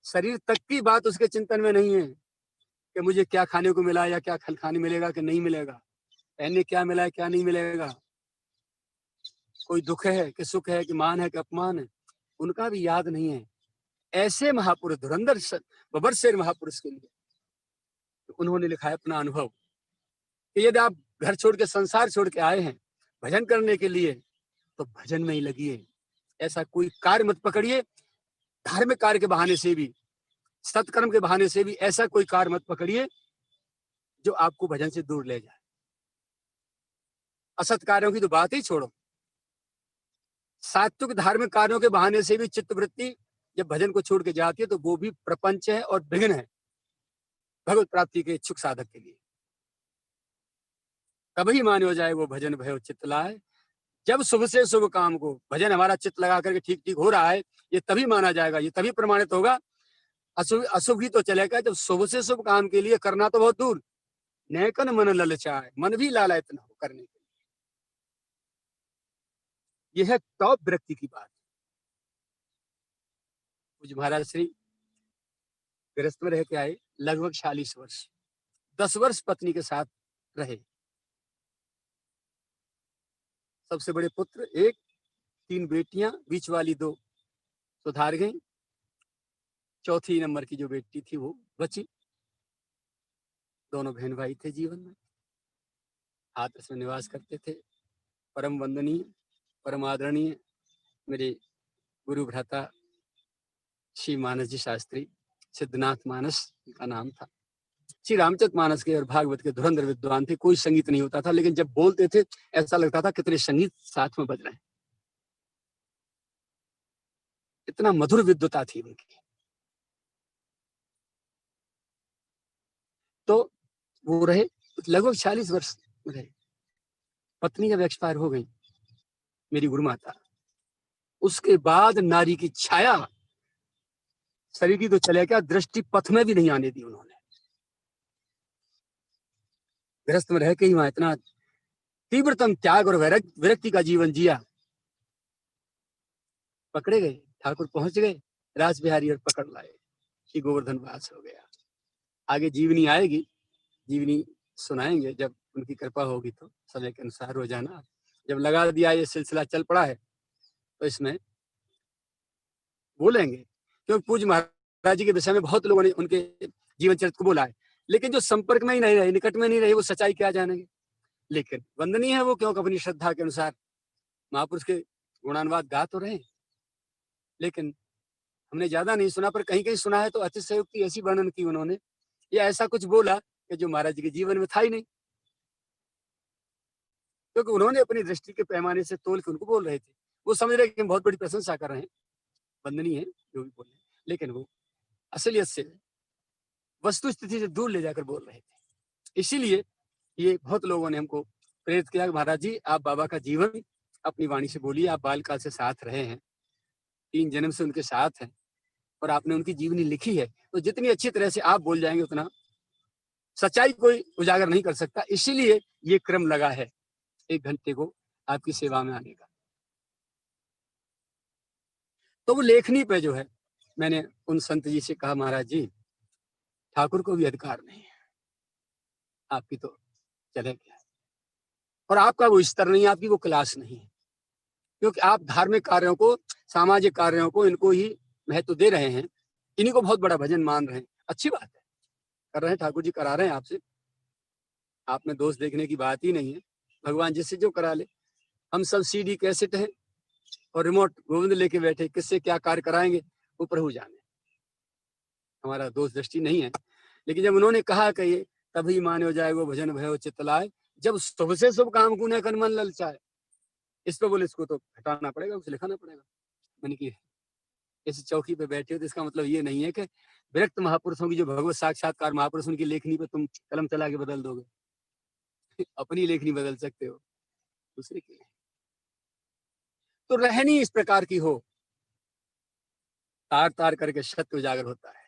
शरीर तक की बात उसके चिंतन में नहीं है कि मुझे क्या खाने को मिला या क्या खाने मिलेगा कि नहीं मिलेगा, पहनने क्या मिला है क्या नहीं मिलेगा, कोई दुख है कि सुख है कि मान है कि अपमान है, उनका भी याद नहीं है। ऐसे महापुरुष, धुरंधर बबरशेर महापुरुष के लिए तो उन्होंने लिखा है अपना अनुभव कि यदि आप घर छोड़ के संसार छोड़ के आए हैं भजन करने के लिए, तो भजन में ही लगिए। ऐसा कोई कार्य मत पकड़िए, धार्मिक कार्य के बहाने से भी, सत्कर्म के बहाने से भी ऐसा कोई कार्य मत पकड़िए जो आपको भजन से दूर ले जाए। असत कार्यों की तो बात ही छोड़ो, सात्विक धार्मिक कार्यों के बहाने से भी चित्तवृत्ति जब भजन को छोड़ के जाती है तो वो भी प्रपंच है और विघ्न है भगवत प्राप्ति के इच्छुक साधक के लिए। कभी मान्यो जाए वो भजन भयो चित्त लाए, जब शुभ से शुभ काम को, भजन हमारा चित्त लगा करके ठीक ठीक हो रहा है, ये तभी माना जाएगा, ये तभी प्रमाणित होगा। अशुभ ही तो चलेगा जब शुभ से शुभ काम के लिए करना तो बहुत दूर, नैकन मन ललचाए, मन भी लालायत न हो करने के लिए। यह है टॉप व्यक्ति की बात। कुछ महाराज श्री गृहस्थ में रह के आए लगभग 46 वर्ष, 10 वर्ष पत्नी के साथ रहे, सबसे बड़े पुत्र एक, 3 बेटियां, बीच वाली 2 सुधार गई, चौथी नंबर की जो बेटी थी वो बची। दोनों बहन भाई थे जीवन में, हाथरस में निवास करते थे, परम वंदनीय, परम आदरणीय मेरे गुरु भ्राता श्री मानस जी शास्त्री, सिद्धनाथ मानस का नाम था। श्री रामचरित मानस के और भागवत के धुरंधर विद्वान थे। कोई संगीत नहीं होता था, लेकिन जब बोलते थे ऐसा लगता था कितने संगीत साथ में बज रहे हैं। इतना मधुर विद्वता थी उनकी। तो वो रहे लगभग 40 वर्ष रहे। पत्नी जब एक्सपायर हो गई मेरी गुरु माता, उसके बाद नारी की छाया शरीर की तो चले क्या, दृष्टि पथ में भी नहीं आने दी उन्होंने। गृहस्थ में रह के ही वहां इतना तीव्रतम त्याग और विरक्ति का जीवन जिया। पकड़े गए, ठाकुर पहुंच गए राज बिहारी और पकड़ लाए, श्री गोवर्धन वास हो गया। आगे जीवनी आएगी, जीवनी सुनाएंगे जब उनकी कृपा होगी तो, समय के अनुसार रोजाना। जब लगा दिया ये सिलसिला चल पड़ा है तो इसमें बोलेंगे, क्योंकि पूज्य महाराज जी के विषय में बहुत लोगों ने उनके जीवन चरित्र को बोला है, लेकिन जो संपर्क में ही नहीं रहे, निकट में नहीं रहे, वो सच्चाई क्या जानेंगे। लेकिन वंदनीय है वो, क्योंकि अपनी श्रद्धा के अनुसार महापुरुष के गुणानुवाद गा तो रहे, लेकिन हमने ज्यादा नहीं सुना, पर कहीं कहीं सुना है तो अतिशयोक्ति ऐसी वर्णन की उन्होंने, या ऐसा कुछ बोला कि जो महाराज जी के जीवन में था ही नहीं, क्योंकि उन्होंने अपनी दृष्टि के पैमाने से तोल के उनको बोल रहे थे। वो समझ रहे कि हम बहुत बड़ी प्रशंसा कर रहे हैं, वंदनीय है जो भी बोल रहे हैं, लेकिन वो असलियत से, वस्तु स्थिति से दूर ले जाकर बोल रहे थे। इसीलिए ये बहुत लोगों ने हमको प्रेरित किया कि महाराज जी आप बाबा का जीवन अपनी वाणी से बोलिए। आप बालकाल से साथ रहे हैं, 3 जन्म से उनके साथ हैं, और आपने उनकी जीवनी लिखी है, तो जितनी अच्छी तरह से आप बोल जाएंगे उतना सच्चाई कोई उजागर नहीं कर सकता। इसीलिए ये क्रम लगा है 1 घंटे को आपकी सेवा में आने का। तो वो लेखनी पे जो है, मैंने उन संत जी से कहा महाराज जी ठाकुर को भी अधिकार नहीं है, आपकी तो चले गया, और आपका वो स्तर नहीं है, आपकी वो क्लास नहीं है, क्योंकि आप धार्मिक कार्यों को, सामाजिक कार्यों को, इनको ही महत्व दे रहे हैं, इन्हीं को बहुत बड़ा भजन मान रहे हैं। अच्छी बात है, कर रहे हैं, ठाकुर जी करा रहे हैं आपसे, आप में दोष देखने की बात ही नहीं है। भगवान जिससे जो करा ले, हम सब सीडी कैसेट हैं और रिमोट गोविंद लेके बैठे, किससे क्या कार्य कराएंगे वो प्रभु जाने, हमारा दोष दृष्टि नहीं है। लेकिन जब उन्होंने कहा कि ये तभी माने हो जाए वो भजन भयो चित्त लाए, जब शुभ से शुभ काम को न कर मन ललचाए, इस पे बोले इसको तो हटाना पड़ेगा, उसे लिखाना पड़ेगा। मैंने की इस चौकी पे बैठे हो तो इसका मतलब ये नहीं है कि विरक्त महापुरुषों की, जो भगवत साक्षात्कार महापुरुष, उनकी लेखनी पे तुम कलम चला के बदल दोगे। अपनी लेखनी बदल सकते हो, दूसरे की नहीं। तो रहनी इस प्रकार की हो, तार तार करके सत्य उजागर होता है,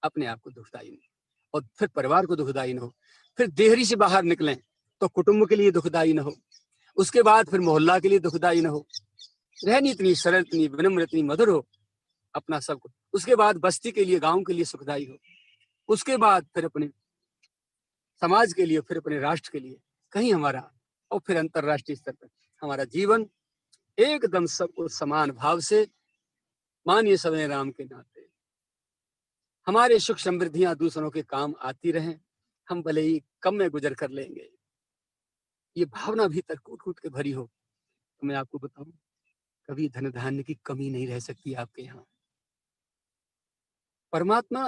अपने आप को दुखदाई नहीं, और फिर परिवार को दुखदाई न हो, फिर देहरी से बाहर निकलें तो कुटुंब के लिए दुखदाई न हो, उसके बाद फिर मोहल्ला के लिए दुखदाई न हो, रहनी इतनी सरल, इतनी विनम्र, इतनी मधुर हो अपना सब कुछ, उसके बाद बस्ती के लिए, गांव के लिए सुखदाई हो, उसके बाद फिर अपने समाज के लिए, फिर अपने राष्ट्र के लिए, कहीं हमारा, और फिर अंतरराष्ट्रीय स्तर पर हमारा जीवन एकदम सबको समान भाव से मानिए सवें राम के नाते, हमारे सुख समृद्धियां दूसरों के काम आती रहें, हम भले ही कम में गुजर कर लेंगे। ये भावना भीतर कूट कूट के भरी हो तो मैं आपको बताऊं, कभी धन धान्य की कमी नहीं रह सकती आपके यहाँ। परमात्मा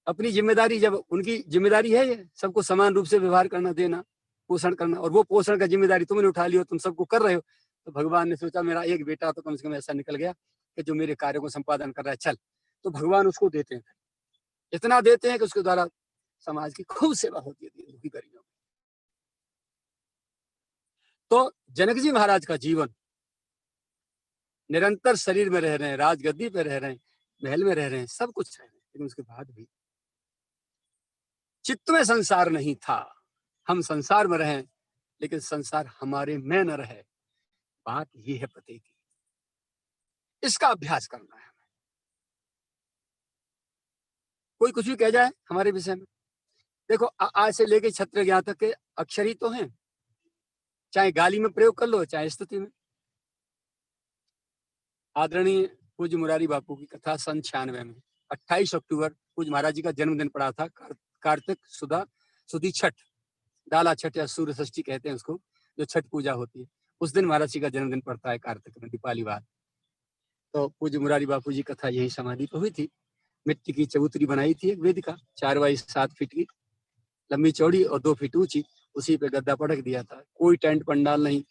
अपनी जिम्मेदारी, जब उनकी जिम्मेदारी है ये सबको समान रूप से व्यवहार करना, देना, पोषण करना, और वो पोषण का जिम्मेदारी तुमने उठा ली हो, तुम सबको कर रहे हो, तो भगवान ने सोचा मेरा एक बेटा तो कम से कम ऐसा निकल गया कि जो मेरे कार्य को संपादन कर रहा है, चल, तो भगवान उसको देते हैं, इतना देते हैं कि उसके द्वारा समाज की खूब सेवा होती है दुखी गरीबों। तो जनक जी महाराज का जीवन, निरंतर शरीर में रह रहे हैं, राजगद्दी पे रह रहे हैं, महल में रह रहे हैं, सब कुछ रह रहे हैं, लेकिन उसके बाद भी चित्त में संसार नहीं था। हम संसार में रहें लेकिन संसार हमारे में न रहे, बात ये है पते की। इसका अभ्यास करना है हमें। कोई कुछ भी कह जाए हमारे विषय में, देखो आज से लेके छत्र ज्ञान तक के अक्षर ही तो हैं, चाहे गाली में प्रयोग कर लो चाहे स्तुति में। आदरणीय पूज्य मुरारी बापू की कथा सन 96 में 28 अक्टूबर पूज्य महाराज जी का जन्मदिन पड़ा था, कार्तिक सुदी छठ, डाला छठ या सूर्य षष्ठी कहते हैं उसको, जो छठ पूजा होती है, उस दिन महाराज जी का जन्मदिन पड़ता है कार्तिक में, दीपावली बाद। तो पूज्य मुरारी बापू जी कथा यही समाधि पर हुई थी। मिट्टी की चबूतरी बनाई थी एक वेदिका, 4 बाई 7 फीट की, लंबी चौड़ी और 2 फीट ऊंची। उसी पे गद्दा पटक दिया था, कोई टेंट पंडाल नहीं,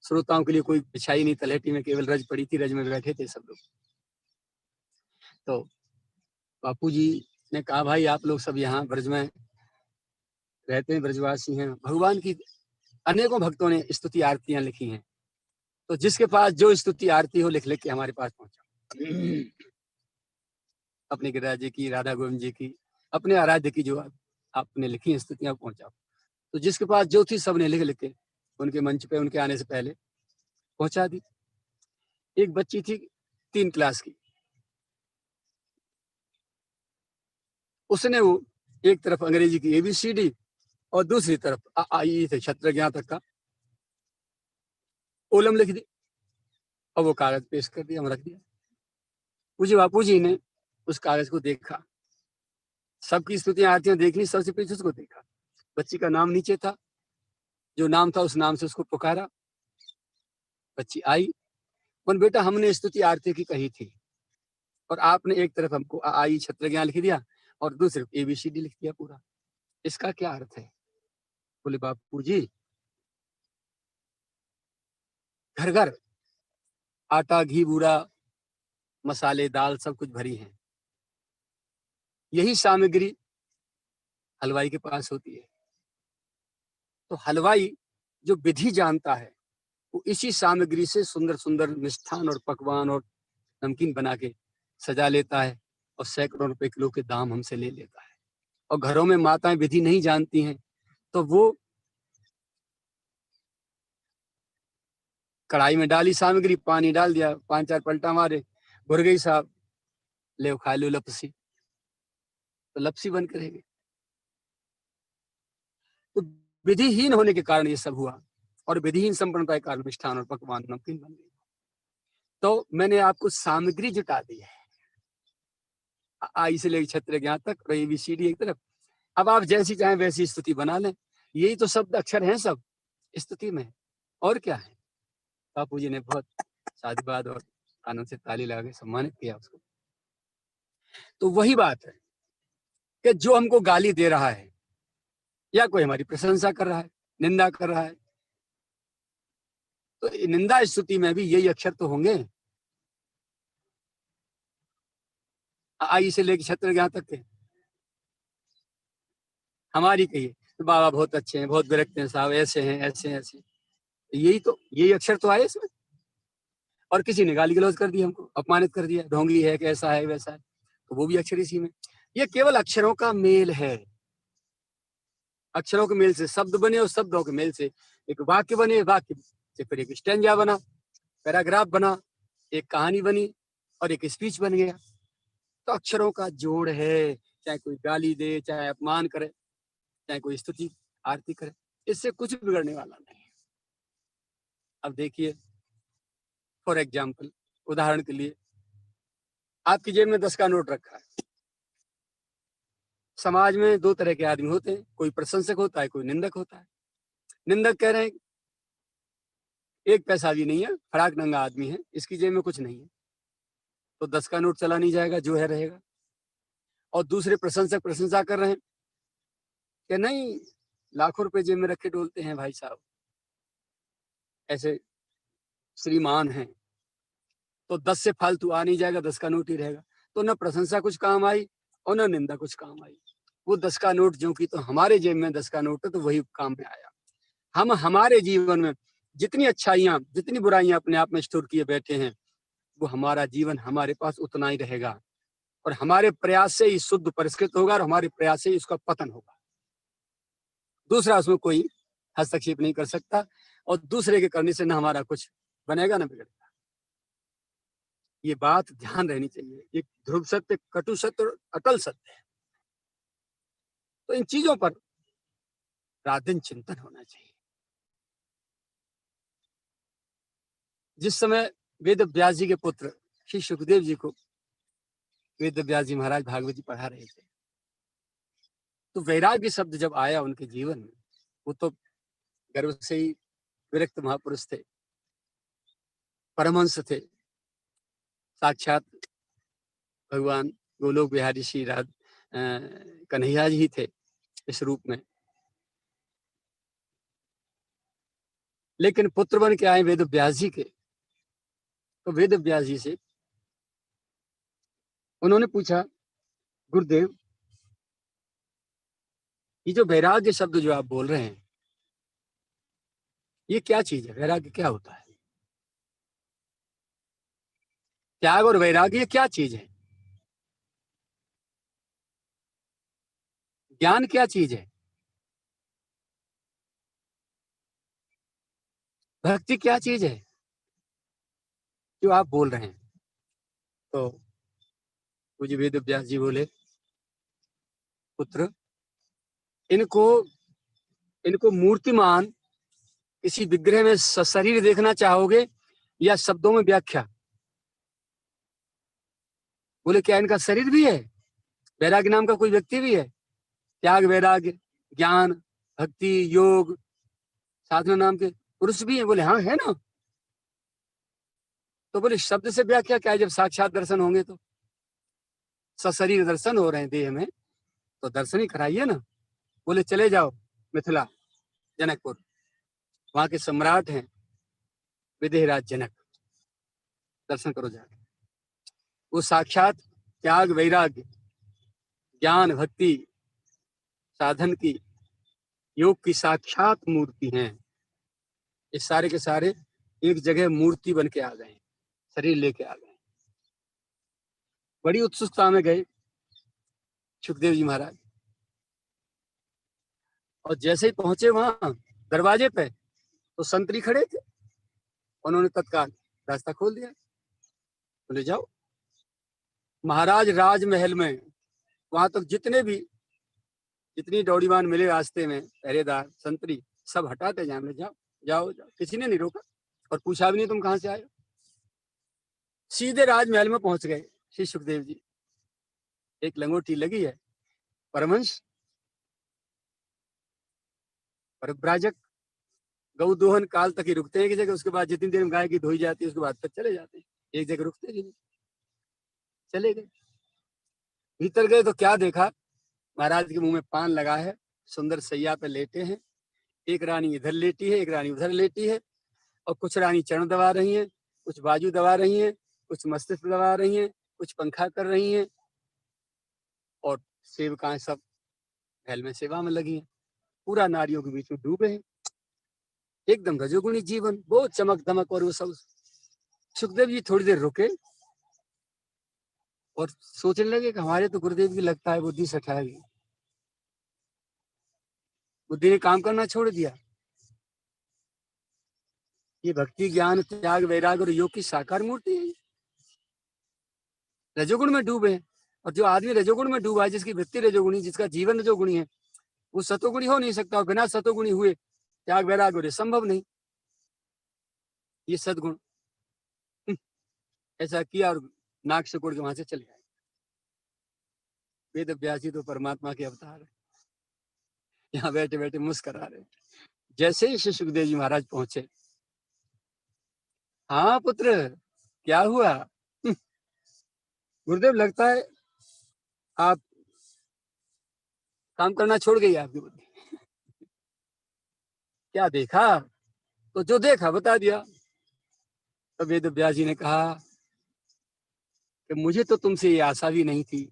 श्रोताओं के लिए कोई बिछाई नहीं, तलहटी में केवल रज पड़ी थी, रज में बैठे थे सब लोग। तो बापू जी ने कहा, भाई आप लोग सब यहाँ ब्रज में रहते हैं, ब्रजवासी हैं, भगवान की अनेकों भक्तों ने स्तुति आरतियां लिखी हैं, तो जिसके पास जो स्तुति आरती हो लिख लिख के हमारे पास पहुंचा। अपने गिरिराज जी की, राधा गोविंद जी की, अपने आराध्य की जो आपने लिखी स्तुतियां पहुंचाओ। तो जिसके पास जो थी सबने लिख लिख के उनके मंच पे उनके आने से पहले पहुंचा दी। एक बच्ची थी 3 क्लास की, उसने वो एक तरफ अंग्रेजी की ABCD और दूसरी तरफ अ आ इ ई थे क्षत्रज्ञ तक का ओलम लिख दी और वो कागज पेश कर दिया, हम रख दिया। पूज्य बापू जी ने उस कागज को देखा, सबकी स्तुतियां आरतियां देख ली, सबसे पीछे उसको देखा, बच्ची का नाम नीचे था, जो नाम था उस नाम से उसको पुकारा। बच्ची आई, मन बेटा हमने स्तुति आरती की कही थी और आपने एक तरफ हमको अ आ इ क्षत्रज्ञ लिख दिया और दूसरी तरफ ABCD लिख दिया पूरा, इसका क्या अर्थ है? बोले बापू जी, घर घर आटा घी बूरा मसाले दाल सब कुछ भरी हैं, यही सामग्री हलवाई के पास होती है। तो हलवाई जो विधि जानता है वो इसी सामग्री से सुंदर सुंदर मिष्ठान और पकवान और नमकीन बना के सजा लेता है और सैकड़ों रुपए किलो के दाम हमसे ले लेता है। और घरों में माताएं विधि नहीं जानती हैं, तो वो कढ़ाई में डाली सामग्री, पानी डाल दिया, 5-4 पलटा मारे, भुर गई साहब, ले खा लो लपसी, तो लपसी बन के रह गई। तो विधिहीन होने के कारण ये सब हुआ और विधिहीन संपन्नता के कारण मिष्ठान और पकवान नमकीन बन गई। तो मैंने आपको सामग्री जुटा दी है, आई से लेकर क्षत्रज्ञ तक और ABCD एक तरफ। अब आप जैसी चाहें वैसी स्तुति बना लें, यही तो शब्द अक्षर हैं सब स्तुति में, और क्या है। बापू जी ने बहुत साधुवाद और आनंद से ताली लगा के सम्मानित किया उसको। तो वही बात है कि जो हमको गाली दे रहा है या कोई हमारी प्रशंसा कर रहा है, निंदा कर रहा है, तो निंदा स्तुति में भी यही अक्षर तो होंगे, आई से लेकर क्षत्रज्ञ तक के। हमारी कहिए तो बाबा बहुत अच्छे हैं, बहुत विरक्त हैं साहब, ऐसे हैं ऐसे हैं ऐसे, यही अक्षर तो आए इसमें। और किसी ने गाली गलौज कर दी, हमको अपमानित कर दिया, ढोंगी है, कैसा है वैसा है, तो वो भी अक्षर इसी में। ये केवल अक्षरों का मेल है, अक्षरों के मेल से शब्द बने और शब्दों के मेल से एक वाक्य बने, वाक्य से फिर एक स्टैंजा बना, पैराग्राफ बना, एक कहानी बनी और एक स्पीच बन गया। तो अक्षरों का जोड़ है, चाहे कोई गाली दे, चाहे अपमान करे, चाहे कोई स्तुति आरती करे, इससे कुछ बिगड़ने वाला नहीं है। अब देखिए, फॉर एग्जाम्पल, उदाहरण के लिए, आपकी जेब में 10 का नोट रखा है। समाज में 2 तरह के आदमी होते हैं, कोई प्रशंसक होता है, कोई निंदक होता है। निंदक कह रहे हैं 1 पैसा भी नहीं है, फराक नंगा आदमी है, इसकी जेब में कुछ नहीं है, तो 10 का नोट चला नहीं जाएगा, जो है रहेगा। और दूसरे प्रशंसक प्रशंसा कर रहे हैं कि नहीं, लाखों रुपए जेब में रखे डोलते हैं भाई साहब, ऐसे श्रीमान हैं, तो 10 से फालतू आ नहीं जाएगा, 10 का नोट ही रहेगा। तो न प्रशंसा कुछ काम आई और न निंदा कुछ काम आई। वो 10 का नोट जो कि तो हमारे जेब में 10 का नोट है, तो वही काम में आया। हम हमारे जीवन में जितनी अच्छाइयां, जितनी बुराइयां अपने आप में स्टोर किए बैठे हैं, वो हमारा जीवन हमारे पास उतना ही रहेगा और हमारे प्रयास से ही शुद्ध परिष्कृत होगा और हमारे प्रयास से ही उसका पतन होगा। दूसरा उसमें कोई हस्तक्षेप नहीं कर सकता और दूसरे के करने से न हमारा कुछ बनेगा न बिगड़ेगा। ये बात ध्यान रहनी चाहिए। एक ध्रुव सत्य, कटु सत्य और अटल सत्य है। तो इन चीजों पर रात दिन चिंतन होना चाहिए। जिस समय वेद व्यास जी के पुत्र श्री सुखदेव जी को वेद व्यास जी महाराज भागवत जी पढ़ा रहे थे, तो वैराग्य शब्द जब आया उनके जीवन में, वो तो गर्व से ही विरक्त महापुरुष थे, परमहंस थे, साक्षात भगवान गोलोक बिहारी श्री कन्हैया जी थे इस रूप में। लेकिन पुत्र बन के आए वेद व्यास जी के, तो वेद व्यास जी से उन्होंने पूछा, गुरुदेव ये जो वैराग्य शब्द जो आप बोल रहे हैं, ये क्या चीज है? वैराग्य क्या होता है? त्याग और वैराग्य ये क्या चीज है? ज्ञान क्या चीज है? भक्ति क्या चीज है जो आप बोल रहे हैं? तो मुझे वेद व्यास जी बोले, पुत्र इनको इनको मूर्तिमान किसी विग्रह में सशरीर देखना चाहोगे या शब्दों में व्याख्या? बोले क्या इनका शरीर भी है? वैराग्य नाम का कोई व्यक्ति भी है? त्याग वैराग्य ज्ञान भक्ति योग साधना नाम के पुरुष भी है? बोले हाँ है ना। तो बोले शब्द से व्याख्या क्या है? जब साक्षात दर्शन होंगे तो सशरीर दर्शन हो रहे हैं देह में, तो दर्शन ही कराइए ना। बोले चले जाओ मिथिला जनकपुर, वहां के सम्राट हैं विदेहराज जनक, दर्शन करो जाके। वो साक्षात त्याग वैराग्य ज्ञान भक्ति साधन की योग की साक्षात मूर्ति हैं। ये सारे के सारे एक जगह मूर्ति बन के आ गए, शरीर लेके आ गए। बड़ी उत्सुकता में गए सुखदेव जी महाराज, और जैसे ही पहुंचे वहां दरवाजे पे, तो संतरी खड़े थे। उन्होंने तत्काल रास्ता खोल दिया, बोले जाओ। महाराज राजमहल में वहां तक जितनी दौड़ीवान मिले रास्ते में, पहरेदार संतरी सब हटाते जाए, बोले जाओ जाओ जाओ। किसी ने नहीं रोका और पूछा भी नहीं तुम कहां से आए हो। सीधे राजमहल में पहुंच गए श्री सुखदेव जी। एक लंगोटी लगी है, परमहंस परिव्राजक गौ दोहन काल तक ही रुकते हैं एक जगह, उसके बाद जितनी देर में गाय की धोई जाती है उसके बाद फिर चले जाते हैं। एक जगह रुकते ही नहीं, चले गए। भीतर गए तो क्या देखा, महाराज के मुंह में पान लगा है, सुंदर सैया पे लेटे हैं। एक रानी इधर लेटी है, एक रानी उधर लेटी है, और कुछ रानी चरण दबा रही हैं, कुछ बाजू दबा रही हैं, कुछ मस्तिष्क दबा रही हैं, कुछ पंखा कर रही हैं, और सेवकाएं सब महल में सेवा में लगी हैं। पूरा नारियों के बीच में डूबे हैं, एकदम रजोगुणी जीवन, बहुत चमक दमक और वो सब। सुखदेव जी थोड़ी देर रुके और सोचने लगे कि हमारे तो गुरुदेव की लगता है बुद्धि सठा गई, बुद्धि ने काम करना छोड़ दिया। ये भक्ति ज्ञान त्याग वैराग और योग की साकार मूर्ति है। रजोगुण में डूबे, और जो आदमी रजोगुण में डूबा है, जिसकी वृत्ति रजोगुणी, जिसका जीवन रजोगुणी है, वो सतोगुणी हो नहीं सकता। और बिना सतोगुणी हुए त्याग वैराग और संभव नहीं। ये सदगुण ऐसा किया और नाक से कोड़ के वहां से चले आए। वेद व्यास जी तो परमात्मा के अवतार है, यहाँ बैठे बैठे मुस्करा रहे। जैसे ही श्री सुखदेव जी महाराज पहुंचे, हाँ पुत्र क्या हुआ? गुरुदेव लगता है आप काम करना छोड़ गई आपकी बुद्धि। क्या देखा? तो जो देखा बता दिया। तो वेद व्यास जी ने कहा कि मुझे तो तुमसे ये आशा भी नहीं थी,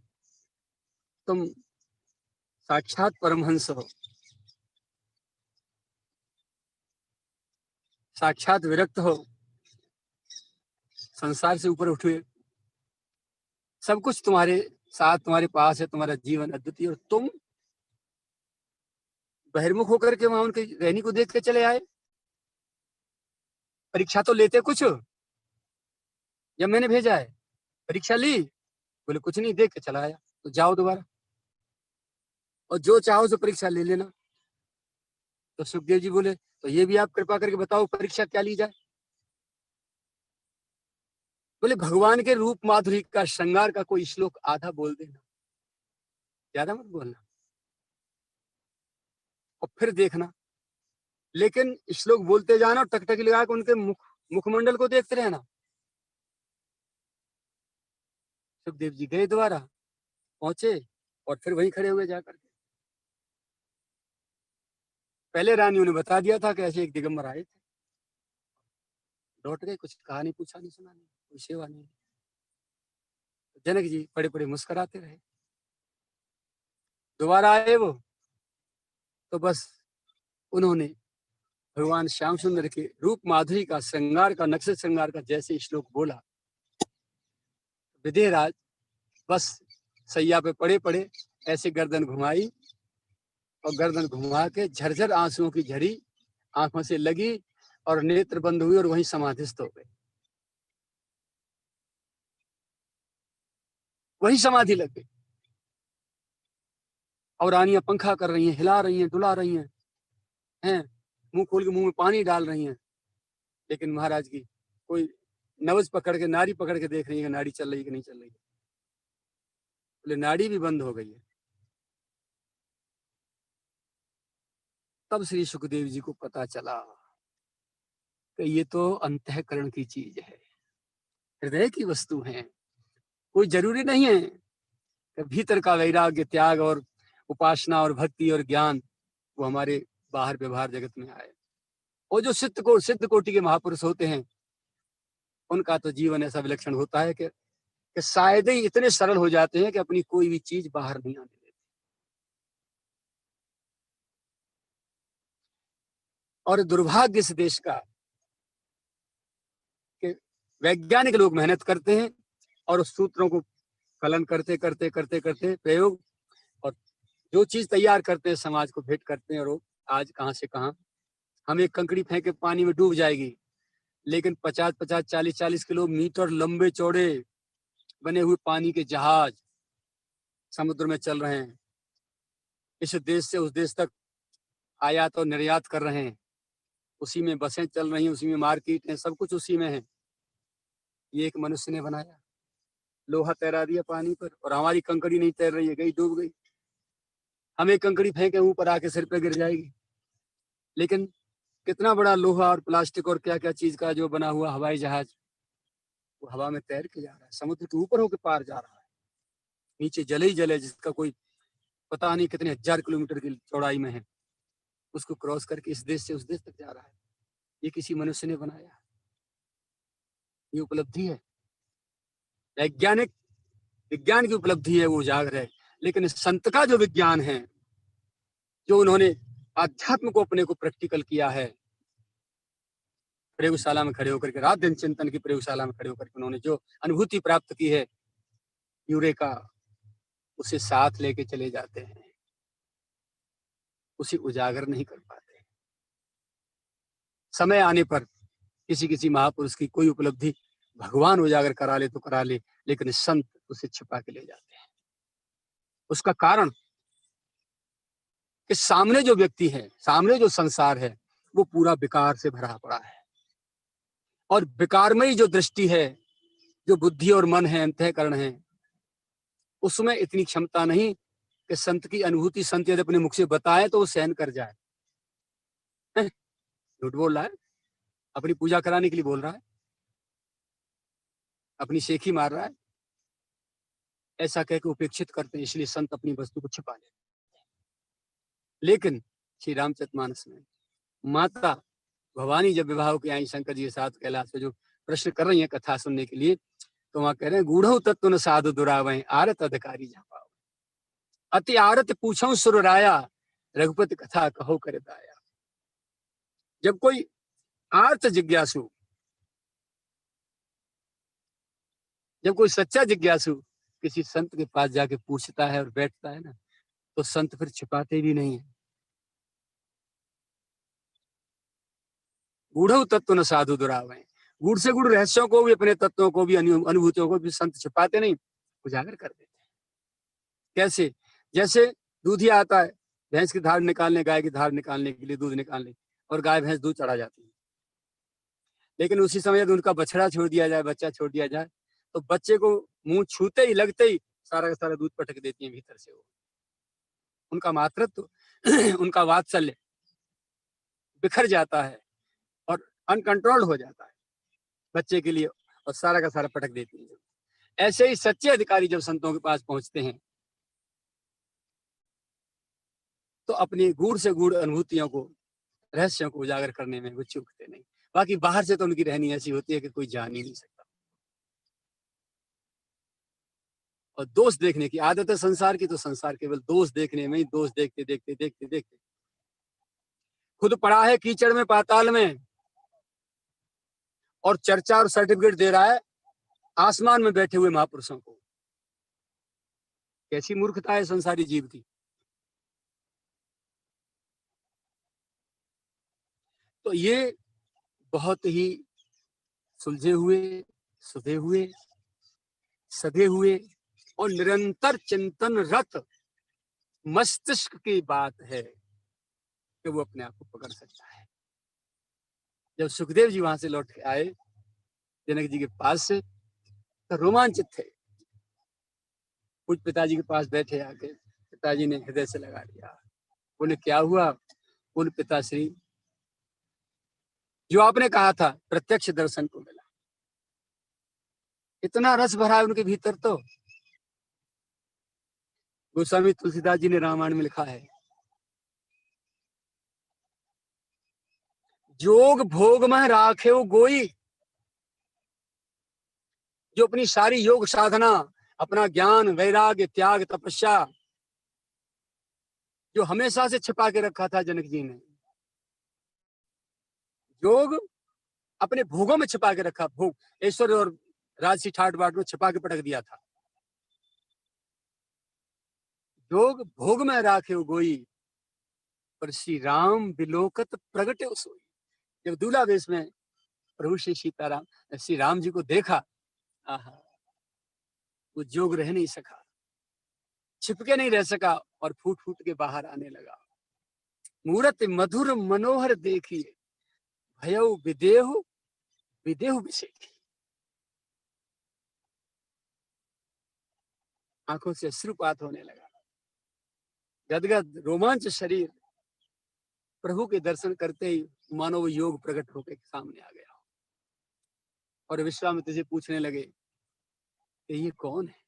तुम साक्षात परमहंस हो, साक्षात विरक्त हो, संसार से ऊपर उठे, सब कुछ तुम्हारे साथ तुम्हारे पास है, तुम्हारा जीवन अद्वितीय, और तुम बहिर्मुख होकर के वहां उनके रहनी को देख के चले आए। परीक्षा तो लेते कुछ, जब मैंने भेजा है परीक्षा ली? बोले कुछ नहीं, देख के चला आया। तो जाओ दोबारा और जो चाहो सो परीक्षा ले लेना। तो सुखदेव जी बोले तो ये भी आप कृपा करके बताओ परीक्षा क्या ली जाए? बोले भगवान के रूप माधुरी का श्रृंगार का कोई श्लोक आधा बोल देना, ज्यादा मत बोलना, और फिर देखना लेकिन श्लोक बोलते जाना और टकटकी लगा के उनके मुखमंडल को देखते रहना। सुखदेव जी गए द्वारा, पहुंचे और फिर वहीं खड़े हुए जाकर के। पहले रानियों ने बता दिया था कि ऐसे एक दिगंबर आए थे, लौट गए, कुछ कहा नहीं, पूछा नहीं, सुना नहीं, कोई सेवा नहीं। जनक जी बड़े बड़े मुस्कुराते रहे। दोबारा आए वो, तो बस उन्होंने भगवान श्याम सुंदर के रूप माधुरी का, श्रृंगार का, नक्शे श्रृंगार का जैसे श्लोक बोला, विदेहराज बस सैया पे पड़े पड़े ऐसे गर्दन घुमाई और गर्दन घुमा के झरझर आंसुओं की झड़ी आंखों से लगी और नेत्र बंद हुई और वहीं समाधिस्थ हो गए। वही समाधि लग गई। और रानियां पंखा कर रही हैं, हिला रही हैं, डुला रही हैं, मुंह खोल के मुंह में पानी डाल रही हैं, लेकिन महाराज की कोई नवज पकड़ के, नाड़ी पकड़ के देख रही है, नाड़ी चल रही है कि नहीं चल रही है। बोले नाड़ी भी बंद हो गई है। तब श्री सुखदेव जी को पता चला कि ये तो अंतःकरण की चीज है, हृदय की वस्तु है। कोई जरूरी नहीं है कि भीतर का वैराग्य, त्याग और उपासना और भक्ति और ज्ञान वो हमारे बाहर व्यवहार जगत में आए। और जो सिद्ध कोटि के महापुरुष होते हैं, उनका तो जीवन ऐसा विलक्षण होता है कि शायद ही इतने सरल हो जाते हैं कि अपनी कोई भी चीज बाहर नहीं आने देते। और दुर्भाग्य इस देश का कि वैज्ञानिक लोग मेहनत करते हैं और उस सूत्रों को फलन करते करते करते करते प्रयोग, और जो चीज तैयार करते हैं समाज को भेंट करते हैं, और वो आज कहां से कहां। हम एक कंकड़ी फेंके पानी में डूब जाएगी, लेकिन 50-50, 40-40 किलोमीटर लंबे चौड़े बने हुए पानी के जहाज समुद्र में चल रहे हैं, इस देश से उस देश तक आयात और निर्यात कर रहे हैं, उसी में बसें चल रही हैं, उसी में मार्केट है, सब कुछ उसी में है। ये एक मनुष्य ने बनाया, लोहा तैरा दिया पानी पर, और हमारी कंकड़ी नहीं तैर रही है, गई, डूब गई। हम एक कंकड़ी फेंके ऊपर आके सिर पे गिर जाएगी, लेकिन कितना बड़ा लोहा और प्लास्टिक और क्या क्या चीज का जो बना हुआ हवाई जहाज, वो हवा में तैर के जा रहा है, समुद्र के ऊपर होकर पार जा रहा है, नीचे जले ही जले, जिसका कोई पता नहीं कितने हजार किलोमीटर की चौड़ाई में है, उसको क्रॉस करके इस देश से उस देश तक जा रहा है। ये किसी मनुष्य ने बनाया, ये उपलब्धि है, वैज्ञानिक विज्ञान की उपलब्धि है, वो उजागर है। लेकिन संत का जो विज्ञान है, जो उन्होंने आध्यात्म को अपने को प्रैक्टिकल किया है, प्रयोगशाला में खड़े होकर के, रात दिन चिंतन की प्रयोगशाला में खड़े होकर के उन्होंने जो अनुभूति प्राप्त की है, यूरेका, उसे साथ लेके चले जाते हैं, उसे उजागर नहीं कर पाते। समय आने पर किसी किसी महापुरुष की कोई उपलब्धि भगवान उजागर करा ले तो करा ले, लेकिन संत उसे छिपा के ले जाते हैं। उसका कारण कि सामने जो व्यक्ति है, सामने जो संसार है, वो पूरा विकार से भरा पड़ा है, और विकारमयी जो दृष्टि है, जो बुद्धि और मन है, अंतःकरण है, उसमें इतनी क्षमता नहीं कि संत की अनुभूति संत यदि अपने मुख से बताए तो वो सहन कर जाए। झूठ बोल रहा है, अपनी पूजा कराने के लिए बोल रहा है, अपनी शेखी मार रहा है, ऐसा कह के उपेक्षित करते हैं, इसलिए संत अपनी वस्तु को छिपा लेते हैं। लेकिन श्री रामचरितमानस में माता भवानी जब विवाह की आई शंकर जी के साथ कैलाश में जो प्रश्न कर रही है कथा सुनने के लिए, तो वहां कह रहे हैं, गूढ़ तत्व न साधु दुरावै, आरत अधिकारी झापाओ, अति आरत पूछो सुर राया, रघुपति कथा कहो करे दाया। जब कोई आर्त जिज्ञासु, जब कोई सच्चा जिज्ञासु किसी संत के पास जाके पूछता है और बैठता है ना, तो संत फिर छिपाते भी नहीं है। गूढ़ तत्व न साधु दुरावै, गूढ़ से गूढ़ रहस्यों को भी, अपने तत्वों को भी, अनुभूतियों को भी संत छिपाते नहीं, उजागर कर देते हैं। कैसे? जैसे दूधिया आता है भैंस की धार निकालने, गाय की धार निकालने के लिए, दूध निकालने, और गाय भैंस दूध चढ़ा जाती है, लेकिन उसी समय यदि उनका बछड़ा छोड़ दिया जाए, बच्चा छोड़ दिया जाए, तो बच्चे को मुंह छूते ही, लगते ही सारा का सारा दूध पटक देती है भीतर से। वो उनका मातृत्व, उनका वात्सल्य बिखर जाता है और अनकंट्रोल्ड हो जाता है बच्चे के लिए, और सारा का सारा पटक देती है। ऐसे ही सच्चे अधिकारी जब संतों के पास पहुंचते हैं तो अपनी गूढ़ से गूढ़ अनुभूतियों को, रहस्यों को उजागर करने में वो चूकते नहीं। बाकी बाहर से तो उनकी रहनी ऐसी होती है कि कोई जान ही नहीं सकता। और दोष देखने की आदत है संसार की, तो संसार केवल दोष देखने में ही, दोष देखते देखते देखते देखते खुद पड़ा है कीचड़ में, पाताल में, और चर्चा और सर्टिफिकेट दे रहा है आसमान में बैठे हुए महापुरुषों को। कैसी मूर्खता है संसारी जीव की। तो ये बहुत ही सुलझे हुए, सुधे हुए, सधे हुए और निरंतर चिंतनरत मस्तिष्क की बात है कि वो अपने आप को पकड़ सकता है। जब सुखदेव जी वहां से लौट के आए जनक जी के पास से, तो रोमांचित थे। कुछ पिताजी के पास बैठे आके, पिताजी ने हृदय से लगा लिया। बोले क्या हुआ? बोले पिताश्री, जो आपने कहा था प्रत्यक्ष दर्शन को मिला। इतना रस भरा है उनके भीतर। तो गोस्वामी तुलसीदास जी ने रामायण में लिखा है, जोग भोग में राखे गोई, जो अपनी सारी योग साधना, अपना ज्ञान, वैराग्य, त्याग, तपस्या जो हमेशा से छिपा के रखा था जनक जी ने, योग अपने भोगों में छिपा के रखा, भोग ऐश्वर्य और राजसी ठाट बाट में छिपा के पटक दिया था। योग भोग में राखे गोई, पर श्री राम बिलोकत प्रगटे सोई। जब दूल्हा वेश में प्रभु श्री सीताराम श्री राम जी को देखा, आहा, वो जोग रह नहीं सका, छिपके नहीं रह सका और फूट फूट के बाहर आने लगा। मूरत मधुर मनोहर देखिए, भयउ विदेहु विदेहु विषेखी। आंखों से अश्रुपात होने लगा, गदगद रोमांच शरीर प्रभु के दर्शन करते ही मानो वो योग प्रकट होकर सामने आ गया। और विश्वामित्र से पूछने लगे कि ये कौन है?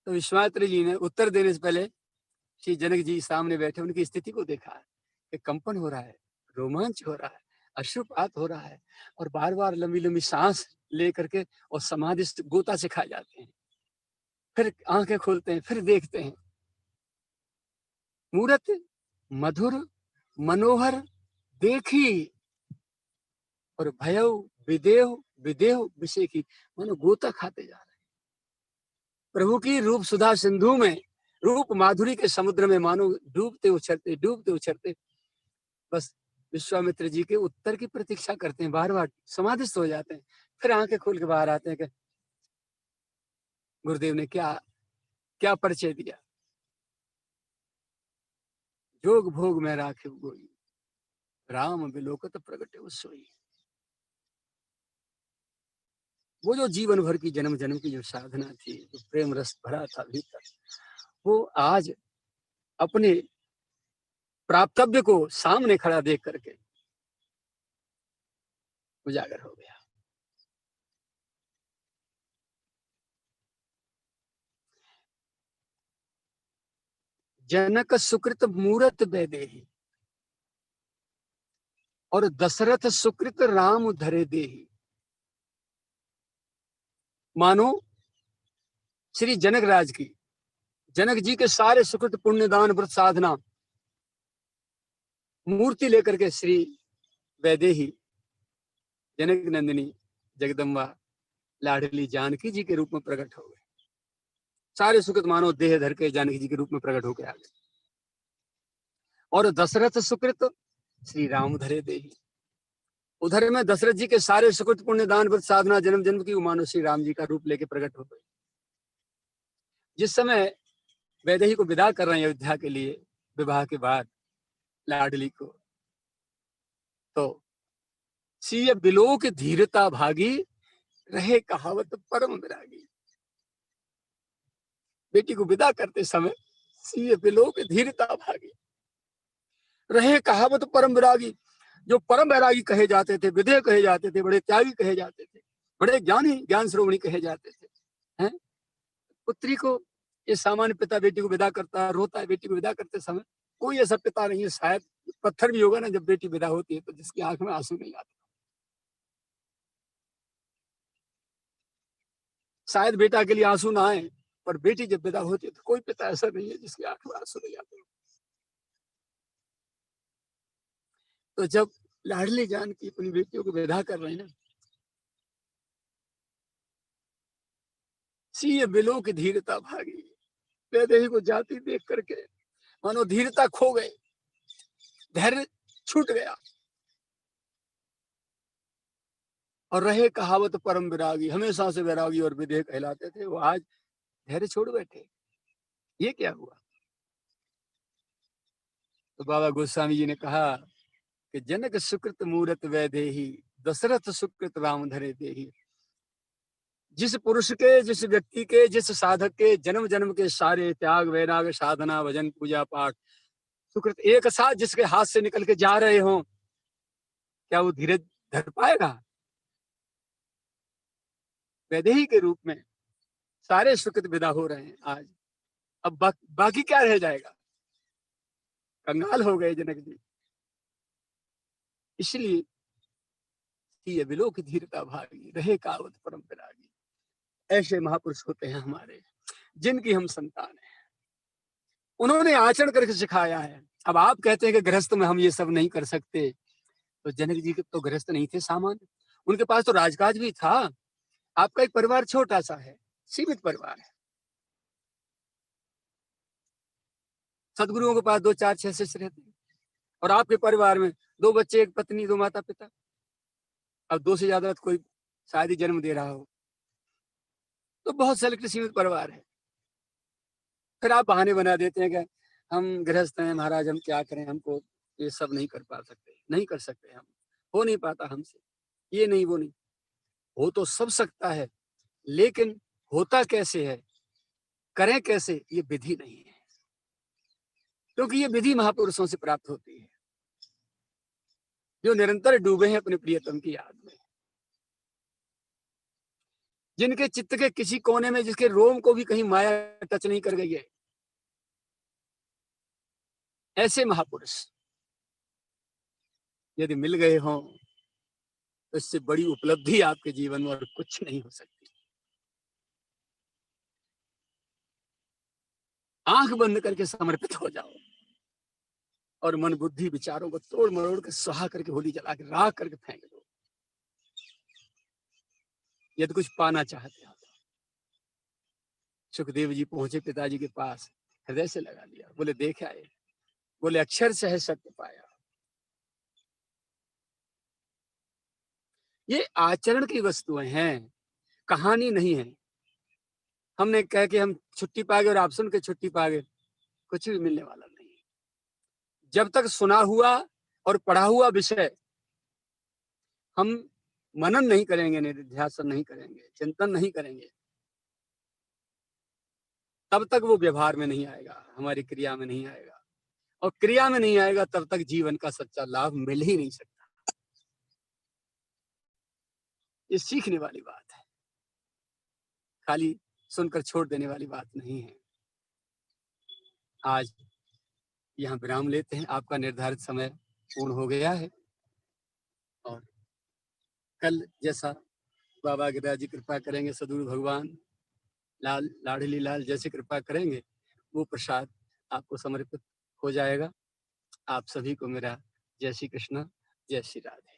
तो विश्वामित्र जी ने उत्तर देने से पहले श्री जनक जी सामने बैठे उनकी स्थिति को देखा है कि कंपन हो रहा है, रोमांच हो रहा है, अश्रुपात हो रहा है, और बार बार लंबी लंबी सांस ले करके और समाधि गोता से खा जाते हैं, फिर आंखें खोलते हैं, फिर देखते हैं। मूरत मधुर मनोहर देखी, और भयउ विदेह विदेह विषय की, मानो गोता खाते जा रहे हैं प्रभु की रूप सुधा सिंधु में, रूप माधुरी के समुद्र में, मानो डूबते उछलते बस विश्वामित्र जी के उत्तर की प्रतीक्षा करते हैं, बार बार समाधिस्थ हो जाते हैं, फिर आंखें खोल के बाहर आते हैं कि गुरुदेव ने क्या क्या परिचय दिया। जोग भोग में राखे गोई, राम बिलोकत प्रगटे सोई। वो जो जीवन भर की जन्म जन्म की जो साधना थी, जो प्रेम रस भरा था भीतर, वो आज अपने प्राप्तव्य को सामने खड़ा देख करके उजागर हो गया। जनक सुकृत मूरत वैदेही, और दशरथ सुकृत राम धरे देही। मानो श्री जनक राज की, जनक जी के सारे सुकृत पुण्य दान व्रत साधना मूर्ति लेकर के श्री वैदेही जनक नंदिनी जगदम्बा लाडली जानकी जी के रूप में प्रकट हो गए। सारे सुकृत मानो देह धर के जानकी जी के रूप में प्रकट होकर आ गए। और दशरथ सुकृत श्री राम धरे देही, उधर में दशरथ जी के सारे सुकृत पुण्य दान व्रत साधना जन्म जन्म की मानो श्री राम जी का रूप लेके प्रकट हो गए। जिस समय वैदेही को विदा कर रहे हैं अयोध्या के लिए विवाह के बाद लाडली को, तो सीय बिलोक धीरता भागी, रहे कहावत परम विरागी। बेटी को विदा करते समय सीय बिलोक धीरता भागी, रहे कहावत परम विरागी, जो परम वैरागी कहे जाते थे, विधेय कहे जाते थे, बड़े त्यागी कहे जाते थे, बड़े ज्ञानी ज्ञान श्रोमणी कहे जाते थे, हैं? पुत्री को, ये सामान्य पिता बेटी को विदा करता है, रोता है बेटी को विदा करते समय, कोई ऐसा पिता नहीं है, शायद पत्थर भी होगा ना जब बेटी विदा होती है तो, जिसकी आंख में आंसू नहीं आते। शायद बेटा के लिए आंसू ना आए, पर बेटी जब विदा होती है तो कोई पिता ऐसा नहीं है जिसकी आंख में आंसू नहीं आते। तो जब लाडली जान की अपनी बेटियों को विदा कर रहे हैं ना, सी बिलों की धीरता भागी, वैदेही को जाती देख करके मानो धीरता खो गए, धैर्य छूट गया, और रहे कहावत परम विरागी, हमेशा से वैरागी और विधेय कहलाते थे, वो आज धैर्य छोड़ बैठे। ये क्या हुआ? तो बाबा गोस्वामी जी ने कहा कि जनक सुकृत मूरत वैदेही, दशरथ सुकृत राम धरे देही। जिस पुरुष के, जिस व्यक्ति के, जिस साधक के जन्म जन्म के सारे त्याग वैराग साधना भजन पूजा पाठ सुकृत एक साथ जिसके हाथ से निकल के जा रहे हो, क्या वो धीरज धर पाएगा? वैदेही के रूप में सारे सुकृत विदा हो रहे हैं आज, अब बाकी क्या रह जाएगा? कंगाल हो गए जनक जी। इसलिए ये विलोक की धीरता भागी, रहे कावत परम विरागी। ऐसे महापुरुष होते हैं हमारे, जिनकी हम संतान हैं, उन्होंने आचरण करके सिखाया है। अब आप कहते हैं कि गृहस्थ में हम ये सब नहीं कर सकते, तो जनक जी के तो गृहस्थ नहीं थे सामान्य, उनके पास तो राजकाज भी था। आपका एक परिवार छोटा सा है, सीमित परिवार है, सदगुरुओं के पास 2 4 6 शिष्य रहते हैं, और आपके परिवार में 2 बच्चे, 1 पत्नी, 2 माता पिता, अब 2 से ज्यादा कोई शायद ही जन्म दे रहा हो, तो बहुत सेलेक्ट सीमित परिवार है। फिर आप बहाने बना देते हैं कि हम गृहस्थ हैं महाराज, हम क्या करें, हमको ये सब नहीं कर पा सकते, नहीं कर सकते, हम हो नहीं पाता हमसे, ये नहीं वो नहीं। हो तो सब सकता है, लेकिन होता कैसे है, करें कैसे, ये विधि नहीं है, क्योंकि ये विधि महापुरुषों से प्राप्त होती है, जो निरंतर डूबे हैं अपने प्रियतम की याद में, जिनके चित्त के किसी कोने में, जिसके रोम को भी कहीं माया टच नहीं कर गई है, ऐसे महापुरुष यदि मिल गए हों तो इससे बड़ी उपलब्धि आपके जीवन में और कुछ नहीं हो सकती। आंख बंद करके समर्पित हो जाओ और मन बुद्धि विचारों को तोड़ मरोड़ के सुहा करके, होली जला के राख करके फेंक दो। यदि कुछ पाना चाहते हो तो सुखदेव जी पहुंचे पिताजी के पास, हृदय से लगा लिया, बोले देख आए, बोले अक्षर से है सत्य पाया। ये आचरण की वस्तुएं हैं, कहानी नहीं है। हमने कह के हम छुट्टी पा गए और आप सुन के छुट्टी पा गए, कुछ भी मिलने वाला नहीं। जब तक सुना हुआ और पढ़ा हुआ विषय हम मनन नहीं करेंगे, निधिध्यासन नहीं करेंगे, चिंतन नहीं करेंगे, तब तक वो व्यवहार में नहीं आएगा, हमारी क्रिया में नहीं आएगा, और क्रिया में नहीं आएगा तब तक जीवन का सच्चा लाभ मिल ही नहीं सकता। ये सीखने वाली बात है, खाली सुनकर छोड़ देने वाली बात नहीं है। आज यहाँ विराम लेते हैं, आपका निर्धारित समय पूर्ण हो गया है, और कल जैसा बाबा गिरिराज जी कृपा करेंगे, सदगुरु भगवान लाल लाडली लाल जैसे कृपा करेंगे, वो प्रसाद आपको समर्पित हो जाएगा। आप सभी को मेरा जय श्री कृष्ण, जय श्री राधे।